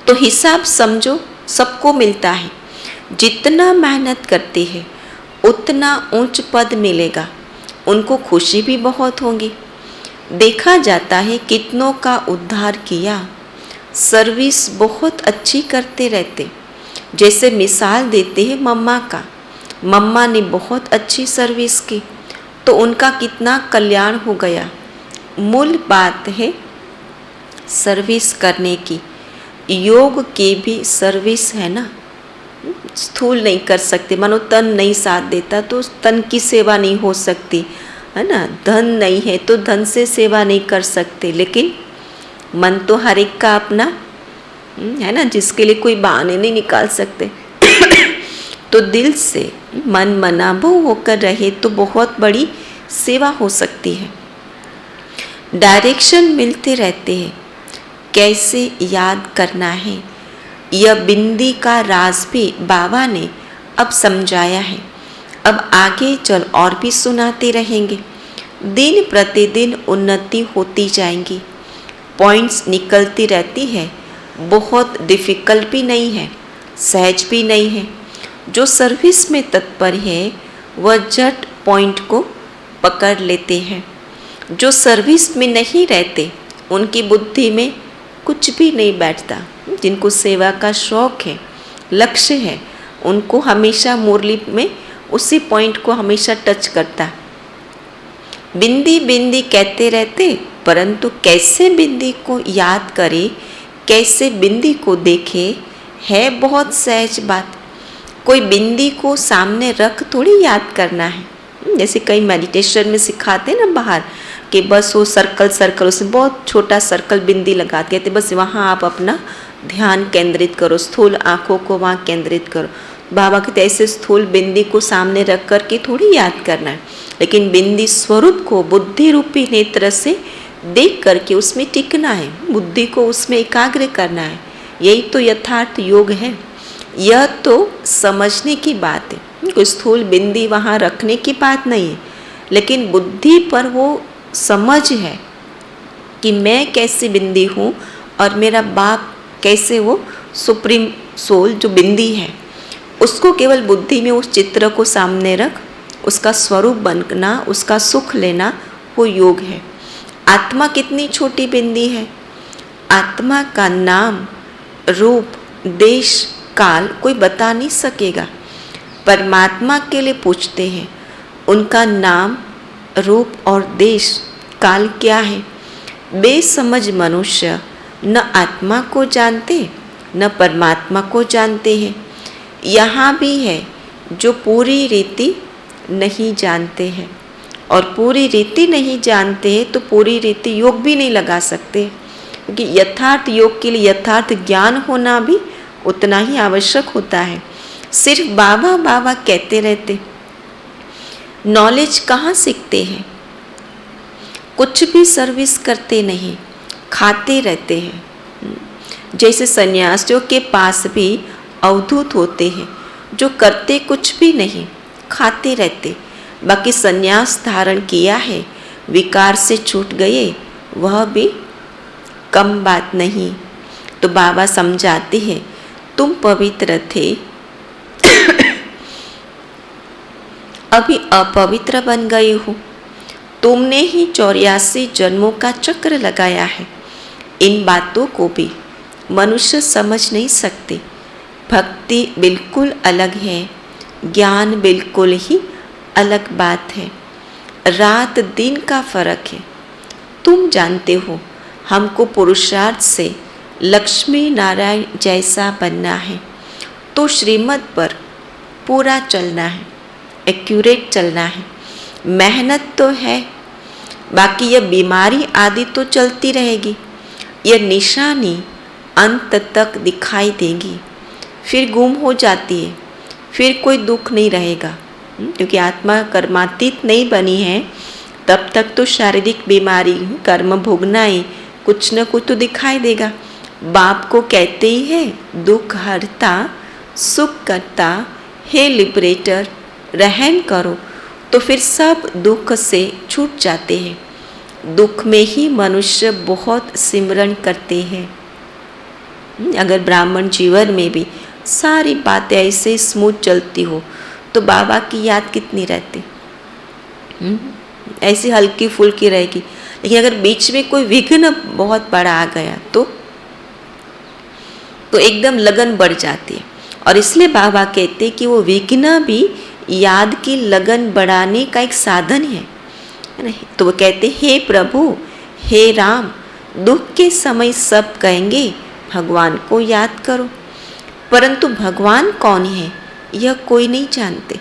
तो हिसाब समझो, सबको मिलता है। जितना मेहनत करते हैं उतना ऊंच पद मिलेगा, उनको खुशी भी बहुत होगी। देखा जाता है कितनों का उद्धार किया, सर्विस बहुत अच्छी करते रहते। जैसे मिसाल देते हैं मम्मा का, मम्मा ने बहुत अच्छी सर्विस की तो उनका कितना कल्याण हो गया। मूल बात है सर्विस करने की। योग की भी सर्विस है ना। स्थूल नहीं कर सकते, मानो तन नहीं साथ देता तो तन की सेवा नहीं हो सकती, है ना। धन नहीं है तो धन से सेवा नहीं कर सकते, लेकिन मन तो हर एक का अपना है ना, जिसके लिए कोई बहाने नहीं निकाल सकते। तो दिल से मन मनाभव होकर रहे तो बहुत बड़ी सेवा हो सकती है। डायरेक्शन मिलते रहते हैं, कैसे याद करना है। यह बिंदी का राज भी बाबा ने अब समझाया है। अब आगे चल और भी सुनाते रहेंगे। दिन प्रतिदिन उन्नति होती जाएंगी, पॉइंट्स निकलती रहती है। बहुत डिफ़िकल्ट भी नहीं है, सहज भी नहीं है। जो सर्विस में तत्पर है वह झट पॉइंट को पकड़ लेते हैं। जो सर्विस में नहीं रहते उनकी बुद्धि में कुछ भी नहीं बैठता। जिनको सेवा का शौक है, लक्ष्य है, उनको हमेशा मुरली में उसी पॉइंट को हमेशा टच करता। बिंदी बिंदी कहते रहते, परंतु कैसे बिंदी को याद करे, कैसे बिंदी को देखे, है बहुत सहज बात। कोई बिंदी को सामने रख थोड़ी याद करना है। जैसे कई मेडिटेशन में सिखाते ना बाहर कि बस वो सर्कल उसमें बहुत छोटा सर्कल बिंदी लगा के थे, बस वहाँ आप अपना ध्यान केंद्रित करो, स्थूल आँखों को वहाँ केंद्रित करो। बाबा कहते ऐसे स्थूल बिंदी को सामने रख कर के थोड़ी याद करना है, लेकिन बिंदी स्वरूप को बुद्धि रूपी नेत्र से देख करके उसमें टिकना है, बुद्धि को उसमें एकाग्र करना है। यही तो यथार्थ योग है। यह तो समझने की बात है, कोई स्थूल बिंदी वहाँ रखने की बात नहीं है, लेकिन बुद्धि पर वो समझ है कि मैं कैसी बिंदी हूँ और मेरा बाप कैसे वो सुप्रीम सोल जो बिंदी है, उसको केवल बुद्धि में उस चित्र को सामने रख उसका स्वरूप बनना, उसका सुख लेना, वो योग है। आत्मा कितनी छोटी बिंदी है। आत्मा का नाम, रूप, देश, काल कोई बता नहीं सकेगा। परमात्मा के लिए पूछते हैं, उनका नाम, रूप और देश, काल क्या है। बेसमझ मनुष्य न आत्मा को जानते न परमात्मा को जानते हैं। यहाँ भी है जो पूरी रीति नहीं जानते हैं, और पूरी रीति नहीं जानते हैं तो पूरी रीति योग भी नहीं लगा सकते, क्योंकि यथार्थ योग के लिए यथार्थ ज्ञान होना भी उतना ही आवश्यक होता है। सिर्फ बाबा बाबा कहते रहते, नॉलेज कहाँ सीखते हैं। कुछ भी सर्विस करते नहीं, खाते रहते हैं। जैसे सन्यासियों के पास भी अवधूत होते हैं जो करते कुछ भी नहीं, खाते रहते। बाकी सन्यास धारण किया है, विकार से छूट गए, वह भी कम बात नहीं। तो बाबा समझाते हैं, तुम पवित्र थे अभी अपवित्र बन गए हो। तुमने ही 84 जन्मों का चक्र लगाया है। इन बातों को भी मनुष्य समझ नहीं सकते। भक्ति बिल्कुल अलग है, ज्ञान बिल्कुल ही अलग बात है। रात दिन का फर्क है। तुम जानते हो हमको पुरुषार्थ से लक्ष्मी नारायण जैसा बनना है, तो श्रीमत पर पूरा चलना है, एक्यूरेट चलना है। मेहनत तो है, बाकी यह बीमारी आदि तो चलती रहेगी। यह निशानी अंत तक दिखाई देगी, फिर गुम हो जाती है, फिर कोई दुख नहीं रहेगा। क्योंकि आत्मा कर्मातीत नहीं बनी है, तब तक तो शारीरिक बीमारी, कर्म भोगना ही, कुछ न कुछ तो दिखाई देगा। बाप को कहते ही है दुख हरता सुख करता, हे लिबरेटर रहम करो, तो फिर सब दुख से छूट जाते हैं। दुख में ही मनुष्य बहुत सिमरन करते हैं। अगर ब्राह्मण जीवन में भी सारी बातें ऐसे स्मूथ चलती हो तो बाबा की याद कितनी रहती, ऐसी हल्की फुल्की रहेगी। लेकिन अगर बीच में कोई विघ्न बहुत बड़ा आ गया तो एकदम लगन बढ़ जाती है। और इसलिए बाबा कहते हैं कि वो विघ्न भी याद की लगन बढ़ाने का एक साधन है ना। तो वो कहते हे प्रभु हे राम, दुख के समय सब कहेंगे भगवान को याद करो, परंतु भगवान कौन है यह कोई नहीं जानते।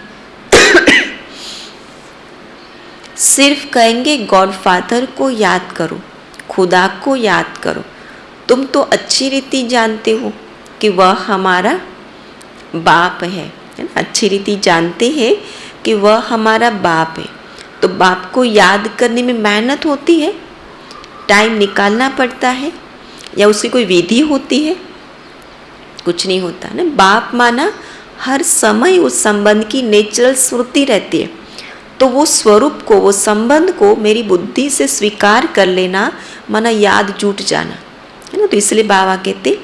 सिर्फ कहेंगे गॉड फादर को याद करो, खुदा को याद करो। तुम तो अच्छी रीति जानते हो कि वह हमारा बाप है ना। अच्छी रीति जानते हैं कि वह हमारा बाप है। तो बाप को याद करने में मेहनत होती है, टाइम निकालना पड़ता है, या उसकी कोई विधि होती है? कुछ नहीं होता ना। बाप माना हर समय उस संबंध की नेचुरल स्मृति रहती है। तो वो स्वरूप को, वो संबंध को मेरी बुद्धि से स्वीकार कर लेना माना याद जुट जाना है ना। तो इसलिए बाबा कहते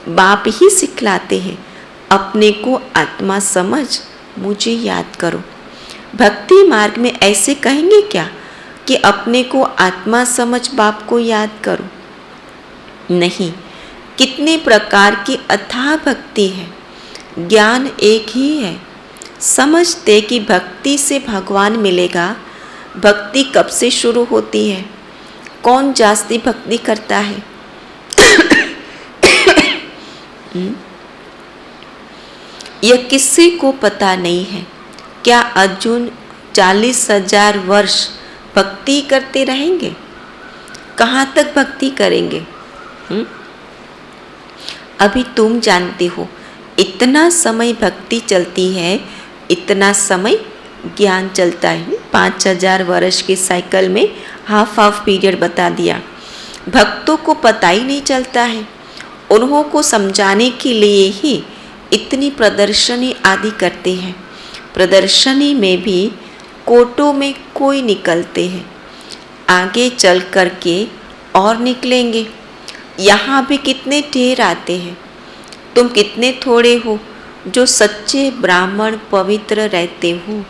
बाप ही सिखलाते हैं अपने को आत्मा समझ मुझे याद करो। भक्ति मार्ग में ऐसे कहेंगे क्या कि अपने को आत्मा समझ बाप को याद करो? नहीं, कितने प्रकार की अथाह भक्ति है, ज्ञान एक ही है। समझते कि भक्ति से भगवान मिलेगा। भक्ति कब से शुरू होती है? कौन जास्ती भक्ति करता है? यह किसी को पता नहीं है। क्या अर्जुन 40,000 वर्ष भक्ति करते रहेंगे? कहाँ तक भक्ति करेंगे? अभी तुम जानते हो इतना समय भक्ति चलती है, इतना समय ज्ञान चलता है। 5,000 वर्ष के साइकिल में हाफ पीरियड बता दिया। भक्तों को पता ही नहीं चलता है। उन्हों को समझाने के लिए ही इतनी प्रदर्शनी आदि करते हैं। प्रदर्शनी में भी कोटों में कोई निकलते हैं, आगे चल कर के और निकलेंगे। यहाँ भी कितने ढेर आते हैं। तुम कितने थोड़े हो जो सच्चे ब्राह्मण पवित्र रहते हो।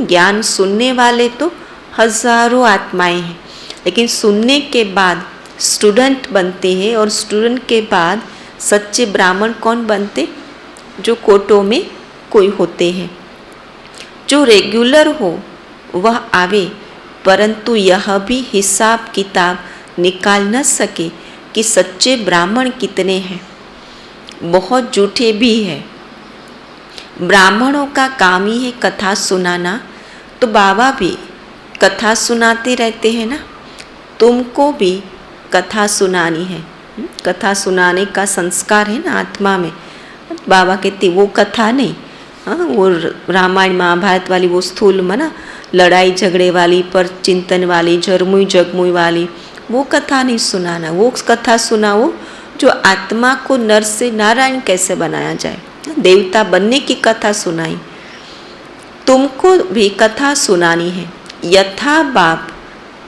ज्ञान सुनने वाले तो हजारों आत्माएं हैं, लेकिन सुनने के बाद स्टूडेंट बनते हैं। और स्टूडेंट के बाद सच्चे ब्राह्मण कौन बनते? जो कोटों में कोई होते हैं। जो रेगुलर हो वह आवे, परंतु यह भी हिसाब किताब निकाल न सके कि सच्चे ब्राह्मण कितने हैं। बहुत झूठे भी हैं। ब्राह्मणों का काम ही है कथा सुनाना, तो बाबा भी कथा सुनाते रहते हैं ना। तुमको भी कथा सुनानी है। कथा सुनाने का संस्कार है ना आत्मा में। बाबा कहते वो कथा नहीं, वो रामायण महाभारत वाली, वो स्थूल मना लड़ाई झगड़े वाली, पर चिंतन वाली, झरमुई जगमुई वाली, वो कथा नहीं सुनाना। वो कथा सुनाओ जो आत्मा को नर से नारायण कैसे बनाया जाए, देवता बनने की कथा सुनाई। तुमको भी कथा सुनानी है। यथा बाप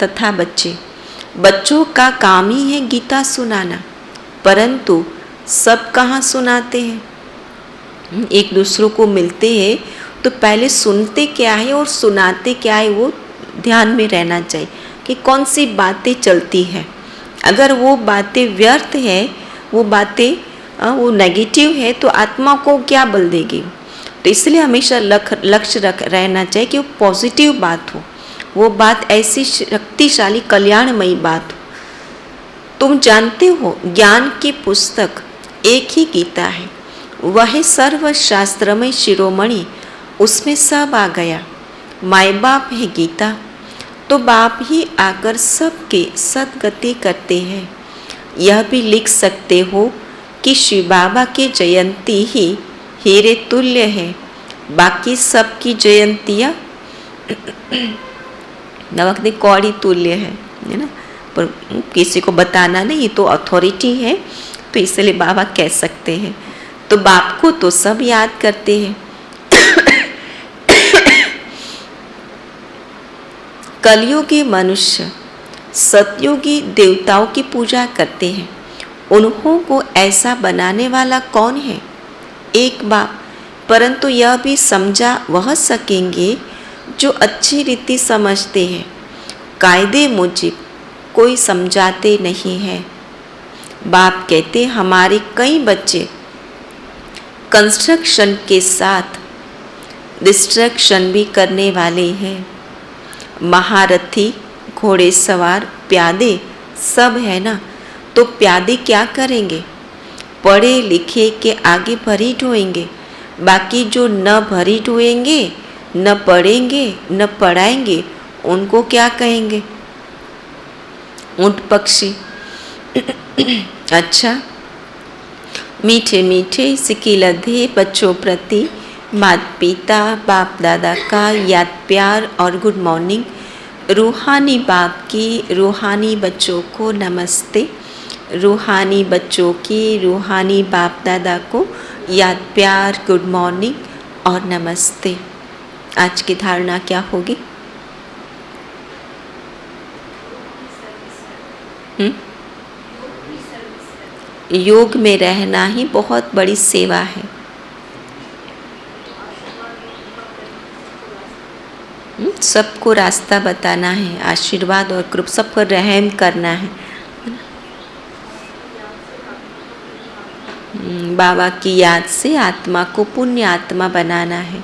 तथा बच्चे। बच्चों का काम ही है गीता सुनाना, परंतु सब कहाँ सुनाते हैं? एक दूसरों को मिलते हैं तो पहले सुनते क्या है और सुनाते क्या है, वो ध्यान में रहना चाहिए कि कौन सी बातें चलती है। अगर वो बातें व्यर्थ है, वो बातें वो नेगेटिव है, तो आत्मा को क्या बल देगी? तो इसलिए हमेशा लक्ष्य रहना चाहिए कि वो पॉजिटिव बात हो, वो बात ऐसी शक्तिशाली कल्याणमयी बात हो। तुम जानते हो ज्ञान की पुस्तक एक ही गीता है, वह सर्वशास्त्रमय शिरोमणि, उसमें सब आ गया। माँ बाप है गीता, तो बाप ही आकर सबके सद्गति करते हैं। यह भी लिख सकते हो कि शिव बाबा की जयंती ही हीरे तुल्य है। बाकी सबकी जयंतियाँ नमक ने कौड़ी तुल्य है ना, पर किसी को बताना नहीं, तो अथॉरिटी है, तो इसलिए बाबा कह सकते हैं। तो बाप को तो सब याद करते हैं। कलयुगी मनुष्य सतयुगी देवताओं की पूजा करते हैं। उन्हों को ऐसा बनाने वाला कौन है? एक बाप। परंतु यह भी समझा वह सकेंगे जो अच्छी रीति समझते हैं। कायदे मुजिब कोई समझाते नहीं है। बाप कहते हमारे कई बच्चे कंस्ट्रक्शन के साथ डिस्ट्रक्शन भी करने वाले हैं। महारथी, घोड़ेसवार, प्यादे सब है ना, तो प्यादे क्या करेंगे? पढ़े लिखे के आगे भरी ढोएंगे। बाकी जो न भरी ढोएंगे, न पढ़ेंगे, न पढ़ाएंगे, उनको क्या कहेंगे? ऊंट पक्षी। अच्छा, मीठे मीठे सिकिलधे बच्चों प्रति माता पिता बाप दादा का याद प्यार और गुड मॉर्निंग। रूहानी बाप की रूहानी बच्चों को नमस्ते। रूहानी बच्चों की रूहानी बाप दादा को याद प्यार, गुड मॉर्निंग और नमस्ते। आज की धारणा क्या होगी? योग में रहना ही बहुत बड़ी सेवा है। सबको रास्ता बताना है, आशीर्वाद और कृपा, सब पर रहम करना है। बाबा की याद से आत्मा को पुण्य आत्मा बनाना है।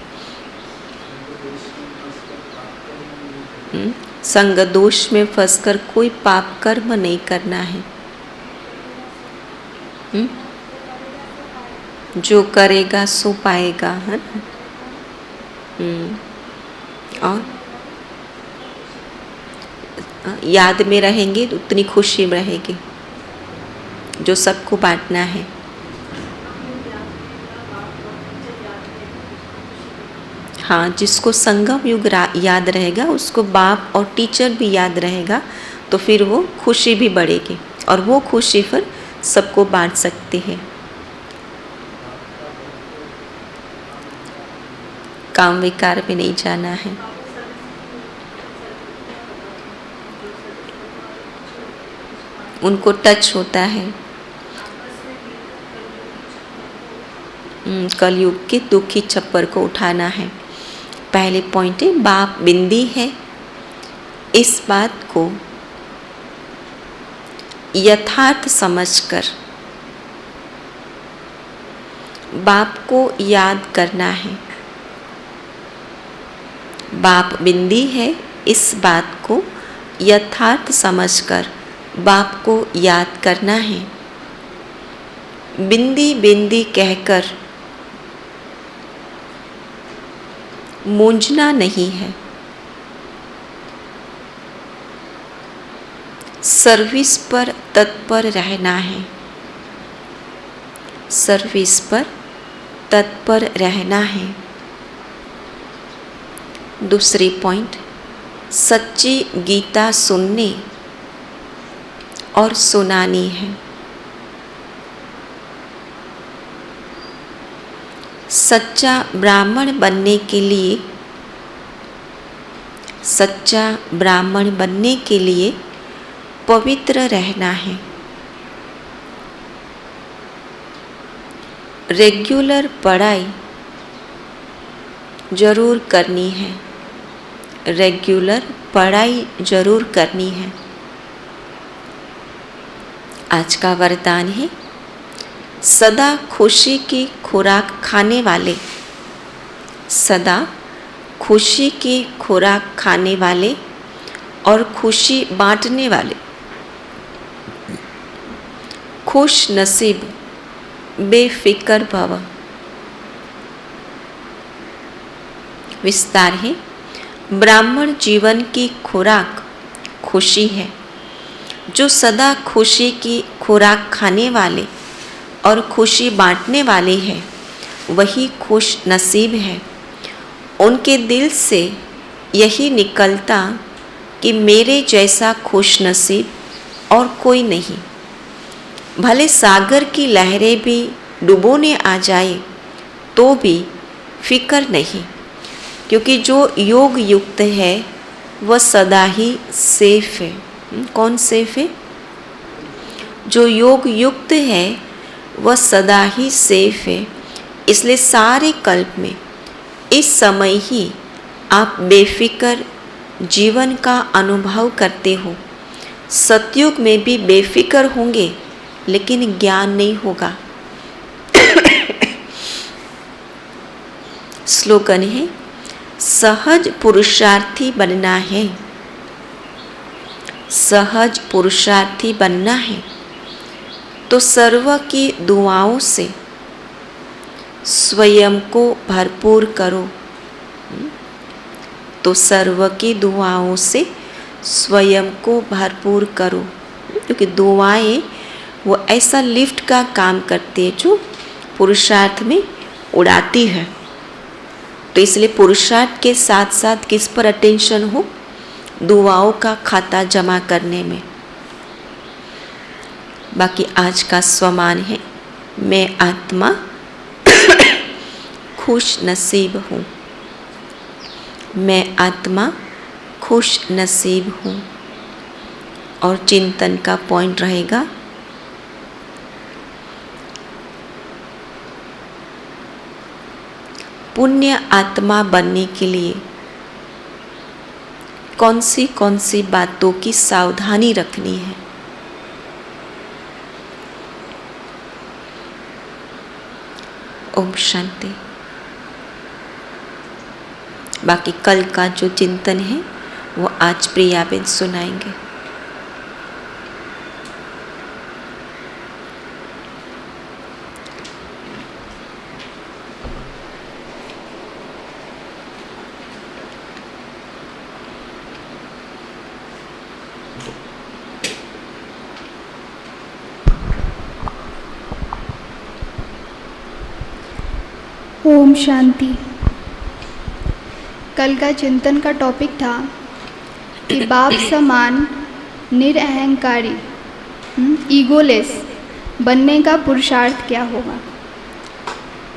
संग दोष में फंसकर कोई पाप कर्म नहीं करना है। जो करेगा सो पाएगा, है ना। और याद में रहेंगे तो उतनी खुशी रहेगी, जो सबको बांटना है। हाँ, जिसको संगम युग याद रहेगा उसको बाप और टीचर भी याद रहेगा, तो फिर वो खुशी भी बढ़ेगी और वो खुशी फिर सबको बांट सकते हैं। काम विकार में नहीं जाना है। उनको टच होता है। कलयुग के दुखी छप्पर को उठाना है। पहले पॉइंट है, बाप बिंदी है। इस बात को यथार्थ समझकर बाप को याद करना है। बाप बिंदी है, इस बात को यथार्थ समझकर बाप को याद करना है। बिंदी बिंदी कहकर मूंझना नहीं है। सर्विस पर तत्पर रहना है। सर्विस पर तत्पर रहना है। दूसरी पॉइंट, सच्ची गीता सुनने और सुनानी है। सच्चा ब्राह्मण बनने के लिए, सच्चा ब्राह्मण बनने के लिए पवित्र रहना है। रेगुलर पढ़ाई जरूर करनी है। रेगुलर पढ़ाई जरूर करनी है। आज का वरदान है, सदा खुशी की खुराक खाने वाले, सदा खुशी की खुराक खाने वाले और खुशी बांटने वाले खुश नसीब बेफिक्र भव। विस्तार है, ब्राह्मण जीवन की खुराक खुशी है। जो सदा खुशी की खुराक खाने वाले और खुशी बांटने वाले हैं, वही खुश नसीब है। उनके दिल से यही निकलता कि मेरे जैसा खुशनसीब और कोई नहीं। भले सागर की लहरें भी डुबोने आ जाए तो भी फिक्र नहीं, क्योंकि जो योग युक्त है वह सदा ही सेफ है। कौन सेफ है? जो योग युक्त है वह सदा ही सेफ है। इसलिए सारे कल्प में इस समय ही आप बेफिक्र जीवन का अनुभव करते हो। सतयुग में भी बेफिक्र होंगे लेकिन ज्ञान नहीं होगा। स्लोगन है, सहज पुरुषार्थी बनना है। सहज पुरुषार्थी बनना है तो सर्व की दुआओं से स्वयं को भरपूर करो। तो सर्व की दुआओं से स्वयं को भरपूर करो, क्योंकि दुआएं वो ऐसा लिफ्ट का काम करती है जो पुरुषार्थ में उड़ाती है। तो इसलिए पुरुषार्थ के साथ साथ किस पर अटेंशन हो? दुआओं का खाता जमा करने में। बाकी आज का स्वमान है, मैं आत्मा खुश नसीब हूँ। मैं आत्मा खुश नसीब हूँ। और चिंतन का पॉइंट रहेगा, पुण्य आत्मा बनने के लिए कौन सी बातों की सावधानी रखनी है। ओम शांति। बाकी कल का जो चिंतन है वो आज प्रियाबेन सुनाएंगे। ओम शांति। कल का चिंतन का टॉपिक था कि बाप समान निरअहंकारी ईगोलेस बनने का पुरुषार्थ क्या होगा।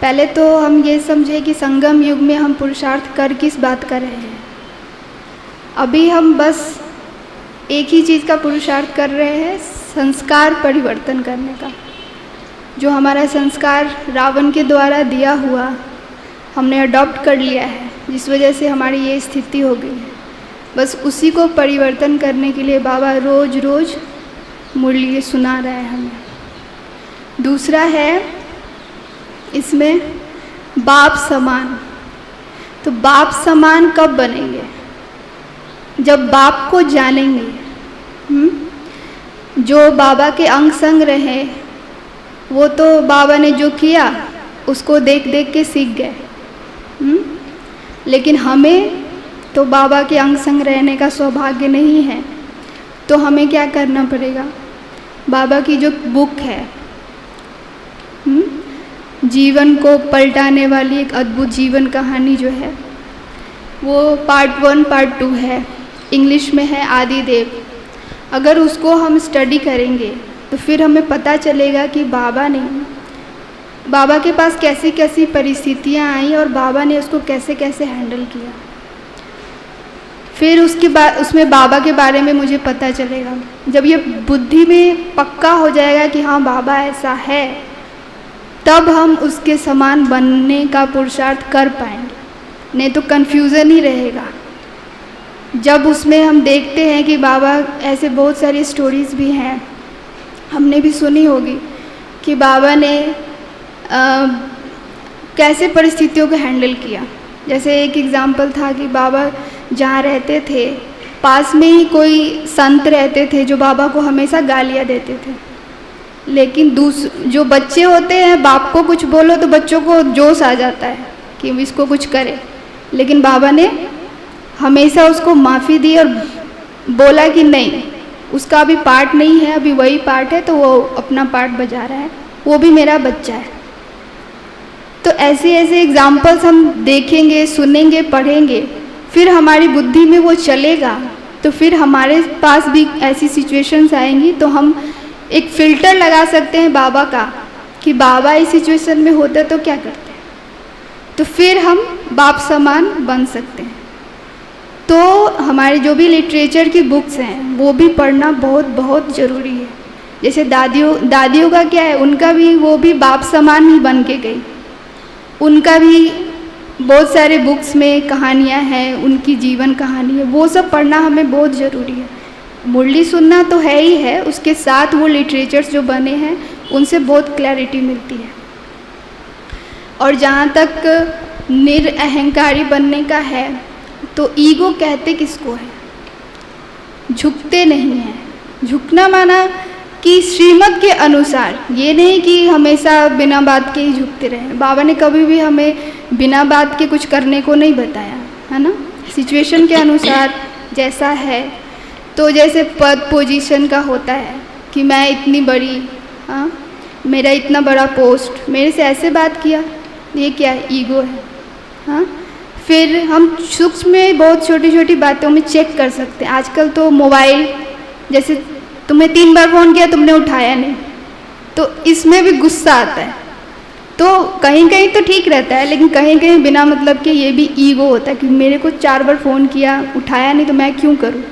पहले तो हम ये समझे कि संगम युग में हम पुरुषार्थ कर किस बात कर रहे हैं। अभी हम बस एक ही चीज़ का पुरुषार्थ कर रहे हैं, संस्कार परिवर्तन करने का। जो हमारा संस्कार रावण के द्वारा दिया हुआ हमने अडॉप्ट कर लिया है, जिस वजह से हमारी ये स्थिति हो गई है, बस उसी को परिवर्तन करने के लिए बाबा रोज़ रोज़ मुरली सुना रहे हैं हमें। दूसरा है इसमें बाप समान। तो बाप समान कब बनेंगे? जब बाप को जानेंगे। जो बाबा के अंग संग रहे वो तो बाबा ने जो किया उसको देख देख के सीख गए। लेकिन हमें तो बाबा के अंग संग रहने का सौभाग्य नहीं है। तो हमें क्या करना पड़ेगा? बाबा की जो बुक है, जीवन को पलटाने वाली एक अद्भुत जीवन कहानी जो है, वो पार्ट 1 पार्ट 2 है, इंग्लिश में है आदिदेव। अगर उसको हम स्टडी करेंगे तो फिर हमें पता चलेगा कि बाबा के पास कैसी कैसी परिस्थितियाँ आई और बाबा ने उसको कैसे कैसे हैंडल किया। फिर उसके बाद उसमें बाबा के बारे में मुझे पता चलेगा। जब ये बुद्धि में पक्का हो जाएगा कि हाँ बाबा ऐसा है, तब हम उसके समान बनने का पुरुषार्थ कर पाएंगे, नहीं तो कन्फ्यूज़न ही रहेगा। जब उसमें हम देखते हैं कि बाबा ऐसे बहुत सारी स्टोरीज़ भी हैं, हमने भी सुनी होगी कि बाबा ने कैसे परिस्थितियों को हैंडल किया। जैसे एक एग्ज़ाम्पल था कि बाबा जहाँ रहते थे पास में ही कोई संत रहते थे जो बाबा को हमेशा गालियाँ देते थे। लेकिन जो बच्चे होते हैं, बाप को कुछ बोलो तो बच्चों को जोश आ जाता है कि इसको कुछ करे। लेकिन बाबा ने हमेशा उसको माफ़ी दी और बोला कि नहीं, उसका अभी पार्ट नहीं है, अभी वही पार्ट है, तो वो अपना पार्ट बजा रहा है, वो भी मेरा बच्चा है। तो तो ऐसे ऐसे एग्जाम्पल्स हम देखेंगे, सुनेंगे, पढ़ेंगे, फिर हमारी बुद्धि में वो चलेगा, तो फिर हमारे पास भी ऐसी सिचुएशंस आएंगी तो हम एक फ़िल्टर लगा सकते हैं बाबा का कि बाबा इस सिचुएशन में होते तो क्या करते, तो फिर हम बाप समान बन सकते हैं। तो हमारे जो भी लिटरेचर की बुक्स हैं वो भी पढ़ना बहुत बहुत ज़रूरी है। जैसे दादियों का क्या है, उनका भी वो भी बाप समान ही बन के गई, उनका भी बहुत सारे बुक्स में कहानियाँ हैं, उनकी जीवन कहानी है, वो सब पढ़ना हमें बहुत ज़रूरी है। मुरली सुनना तो है ही है, उसके साथ वो लिटरेचर्स जो बने हैं उनसे बहुत क्लैरिटी मिलती है। और जहाँ तक निरअहंकारी बनने का है, तो ईगो कहते किसको है? झुकते नहीं हैं। झुकना माना कि श्रीमत के अनुसार, ये नहीं कि हमेशा बिना बात के ही झुकते रहें। बाबा ने कभी भी हमें बिना बात के कुछ करने को नहीं बताया, है ना। सिचुएशन के अनुसार जैसा है, तो जैसे पद पोजीशन का होता है कि मैं इतनी बड़ी, हाँ मेरा इतना बड़ा पोस्ट, मेरे से ऐसे बात किया, ये क्या है? ईगो है। हाँ, फिर हम सूक्ष्म में बहुत छोटी छोटी बातों में चेक कर सकते हैं। आजकल तो मोबाइल, जैसे तुम्हें 3 बार फ़ोन किया, तुमने उठाया नहीं, तो इसमें भी गुस्सा आता है। तो कहीं कहीं तो ठीक रहता है, लेकिन कहीं कहीं बिना मतलब के ये भी ईगो होता है कि मेरे को 4 बार फ़ोन किया, उठाया नहीं, तो मैं क्यों करूँ।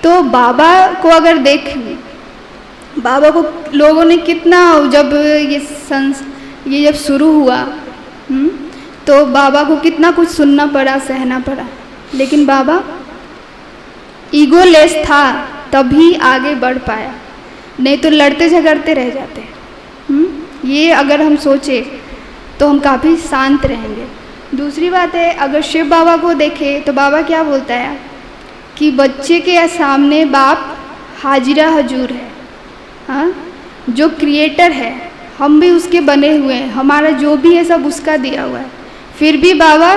तो बाबा को अगर देखें, बाबा को लोगों ने कितना, जब ये जब शुरू हुआ, तो बाबा को कितना कुछ सुनना पड़ा, सहना पड़ा, लेकिन बाबा ईगोलेस था, तभी आगे बढ़ पाया, नहीं तो लड़ते झगड़ते रह जाते। ये अगर हम सोचें तो हम काफ़ी शांत रहेंगे। दूसरी बात है, अगर शिव बाबा को देखें तो बाबा क्या बोलता है कि बच्चे के सामने बाप हाजिरा हजूर है। हाँ, जो क्रिएटर है, हम भी उसके बने हुए हैं, हमारा जो भी है सब उसका दिया हुआ है। फिर भी बाबा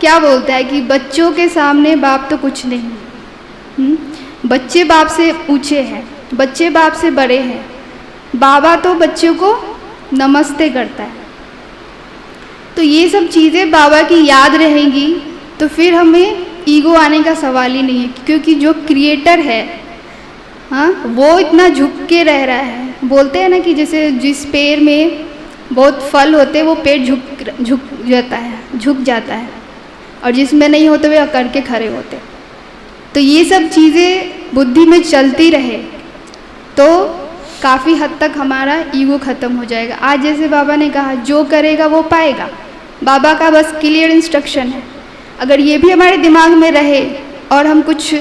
क्या बोलता है कि बच्चों के सामने बाप तो कुछ नहीं। बच्चे बाप से ऊंचे हैं, बच्चे बाप से बड़े हैं। बाबा तो बच्चों को नमस्ते करता है। तो ये सब चीज़ें बाबा की याद रहेंगी, तो फिर हमें ईगो आने का सवाल ही नहीं है, क्योंकि जो क्रिएटर है, हाँ, वो इतना झुक के रह रहा है। बोलते हैं ना कि जैसे जिस पेड़ में बहुत फल होते हैं, वो पेड़ झुक जाता है, और जिसमें नहीं होते वे अकड़ के खड़े होते। तो ये सब चीज़ें बुद्धि में चलती रहे तो काफ़ी हद तक हमारा ईगो ख़त्म हो जाएगा। आज जैसे बाबा ने कहा, जो करेगा वो पाएगा। बाबा का बस क्लियर इंस्ट्रक्शन है। अगर ये भी हमारे दिमाग में रहे और हम कुछ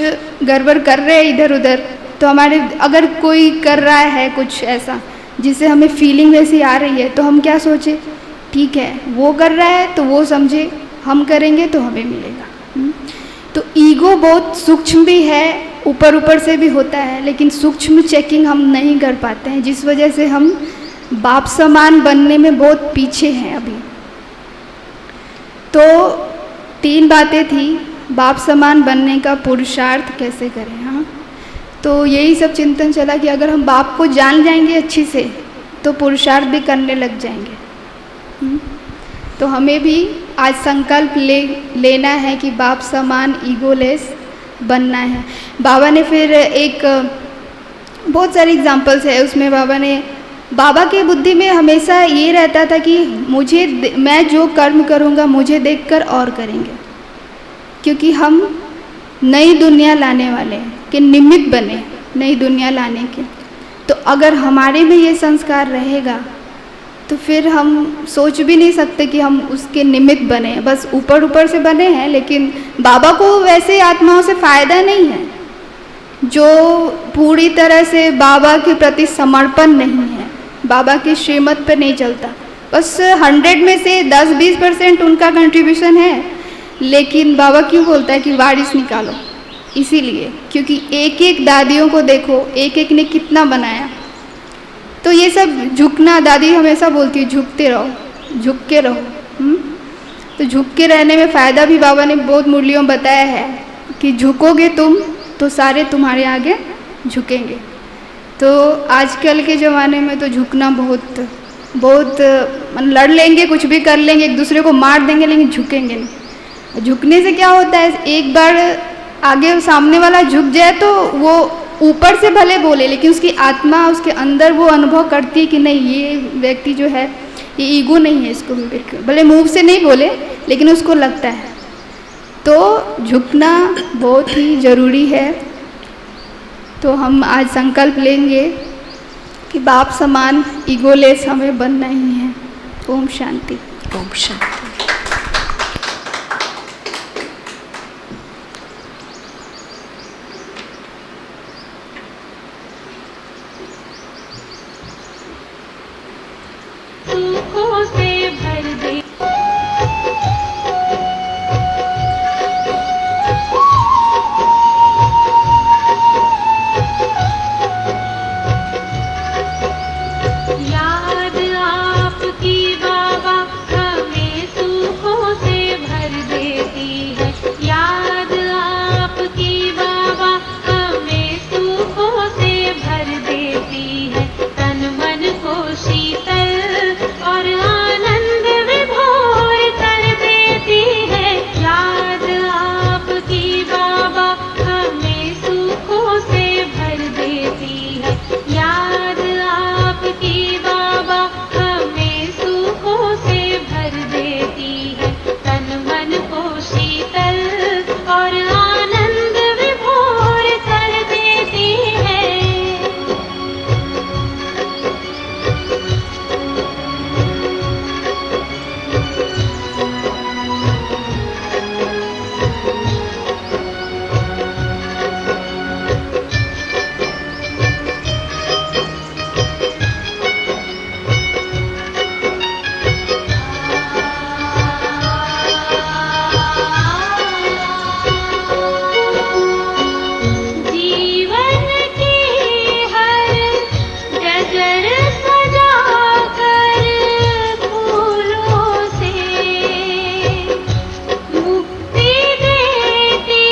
गड़बड़ कर रहे हैं इधर उधर, तो हमारे, अगर कोई कर रहा है कुछ ऐसा जिससे हमें फीलिंग वैसी आ रही है, तो हम क्या सोचें, ठीक है वो कर रहा है तो वो समझे, हम करेंगे तो हमें मिलेगा। तो ईगो बहुत सूक्ष्म भी है, ऊपर ऊपर से भी होता है, लेकिन सूक्ष्म चेकिंग हम नहीं कर पाते हैं, जिस वजह से हम बाप समान बनने में बहुत पीछे हैं अभी। तो 3 बातें थी, बाप समान बनने का पुरुषार्थ कैसे करें। हाँ, तो यही सब चिंतन चला कि अगर हम बाप को जान जाएंगे अच्छी से, तो पुरुषार्थ भी करने लग जाएंगे। तो हमें भी आज संकल्प लेना है कि बाप समान ईगोलेस बनना है। बाबा ने फिर एक, बहुत सारे एग्जाम्पल्स है उसमें, बाबा की बुद्धि में हमेशा ये रहता था कि मैं जो कर्म करूँगा मुझे देखकर और करेंगे, क्योंकि हम नई दुनिया लाने वाले हैं, कि निमित्त बने नई दुनिया लाने के। तो अगर हमारे में ये संस्कार रहेगा तो फिर हम सोच भी नहीं सकते कि हम उसके निमित्त बने। बस ऊपर ऊपर से बने हैं, लेकिन बाबा को वैसे आत्माओं से फ़ायदा नहीं है जो पूरी तरह से बाबा के प्रति समर्पण नहीं है, बाबा की श्रीमत पर नहीं चलता। बस 100 में से 10-20% उनका कंट्रीब्यूशन है, लेकिन बाबा क्यों बोलता है कि वारिस निकालो, इसीलिए क्योंकि एक एक दादियों को देखो, एक एक ने कितना बनाया। तो ये सब झुकना, दादी हमेशा बोलती है झुकते रहो, झुक के रहो। तो झुक के रहने में फ़ायदा भी बाबा ने बहुत मुरलियों में बताया है कि झुकोगे तुम तो सारे तुम्हारे आगे झुकेंगे। तो आजकल के ज़माने में तो झुकना बहुत बहुत मतलब लड़ लेंगे, कुछ भी कर लेंगे, एक दूसरे को मार देंगे, लेकिन झुकेंगे नहीं। झुकने से क्या होता है, एक बार आगे सामने वाला झुक जाए तो वो ऊपर से भले बोले, लेकिन उसकी आत्मा उसके अंदर वो अनुभव करती है कि नहीं, ये व्यक्ति जो है ये ईगो नहीं है, इसको भले मुंह से नहीं बोले लेकिन उसको लगता है। तो झुकना बहुत ही ज़रूरी है। तो हम आज संकल्प लेंगे कि बाप समान ईगोलेस हमें बनना ही है। ओम शांति। ओम शांति। सुखों से भर दे याद आपकी बाबा हमें सुखों से भर देती है। याद आपकी बाबा हमें सुखों से भर देती है। तन मन को शीतल और आनंद विभोर कर देती है। याद आपकी बाबा हमें सुखों से भर देती है। याद आपकी बाबा हमें सुखों से भर देती है। तन मन को शीतल और आनंद विभोर कर देती है। जीवन की हर डगर सजा कर फूलों से मुक्ति देती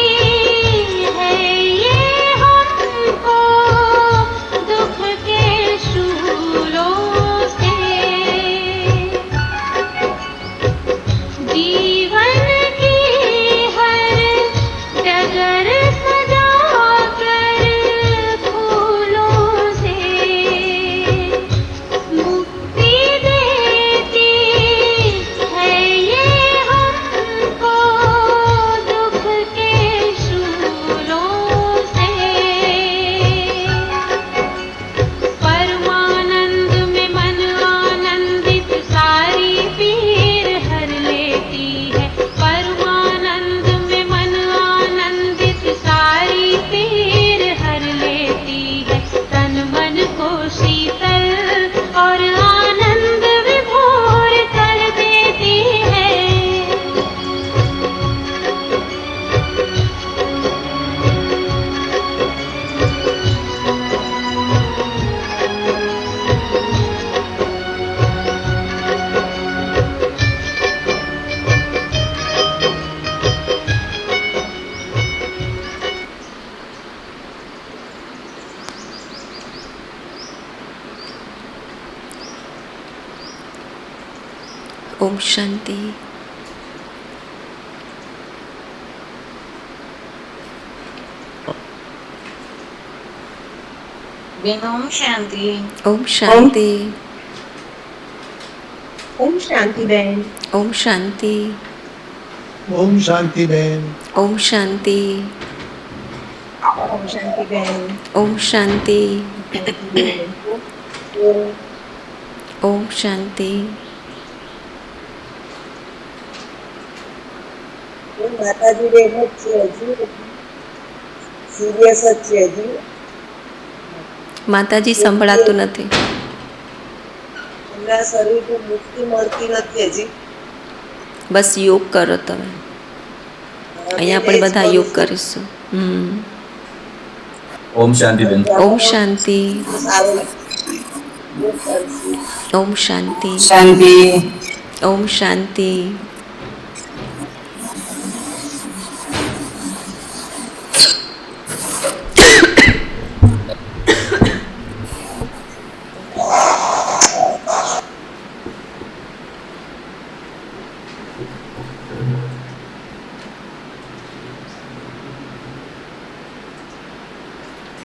है ये हमको दुख के शूलों से। जीवन की हर डगर सजा कर फूलों से मुक्ति देती है ये हमको दुख के शूलों से। परमानंद में मन आनंदित सारी पीर हर लेती है। परमानंद में मन आनंदित सारी पीर हर लेती है। तन मन को शीतल और आनंद विभोर कर देती है। ओम शांति। ओम शांति। ओम शांति। ओम शांति बहन। ओम शांति। ओम शांति बहन। ओम शांति। ओम शांति बहन। ओम शांति। ओम शांति। માતાજી બહેનો છે હજી સિરિયસ જ છે હજી માતાજી સંભળાતું નથી. એમના શરીરને મુક્તિ મળતી નથી હજી. બસ યોગ કરો તમે. અહીંયા આપણે બધા યોગ કરીશું. ओम शांति बहन। ओम शांति। સારું ओम शांति। शांति। ओम शांति।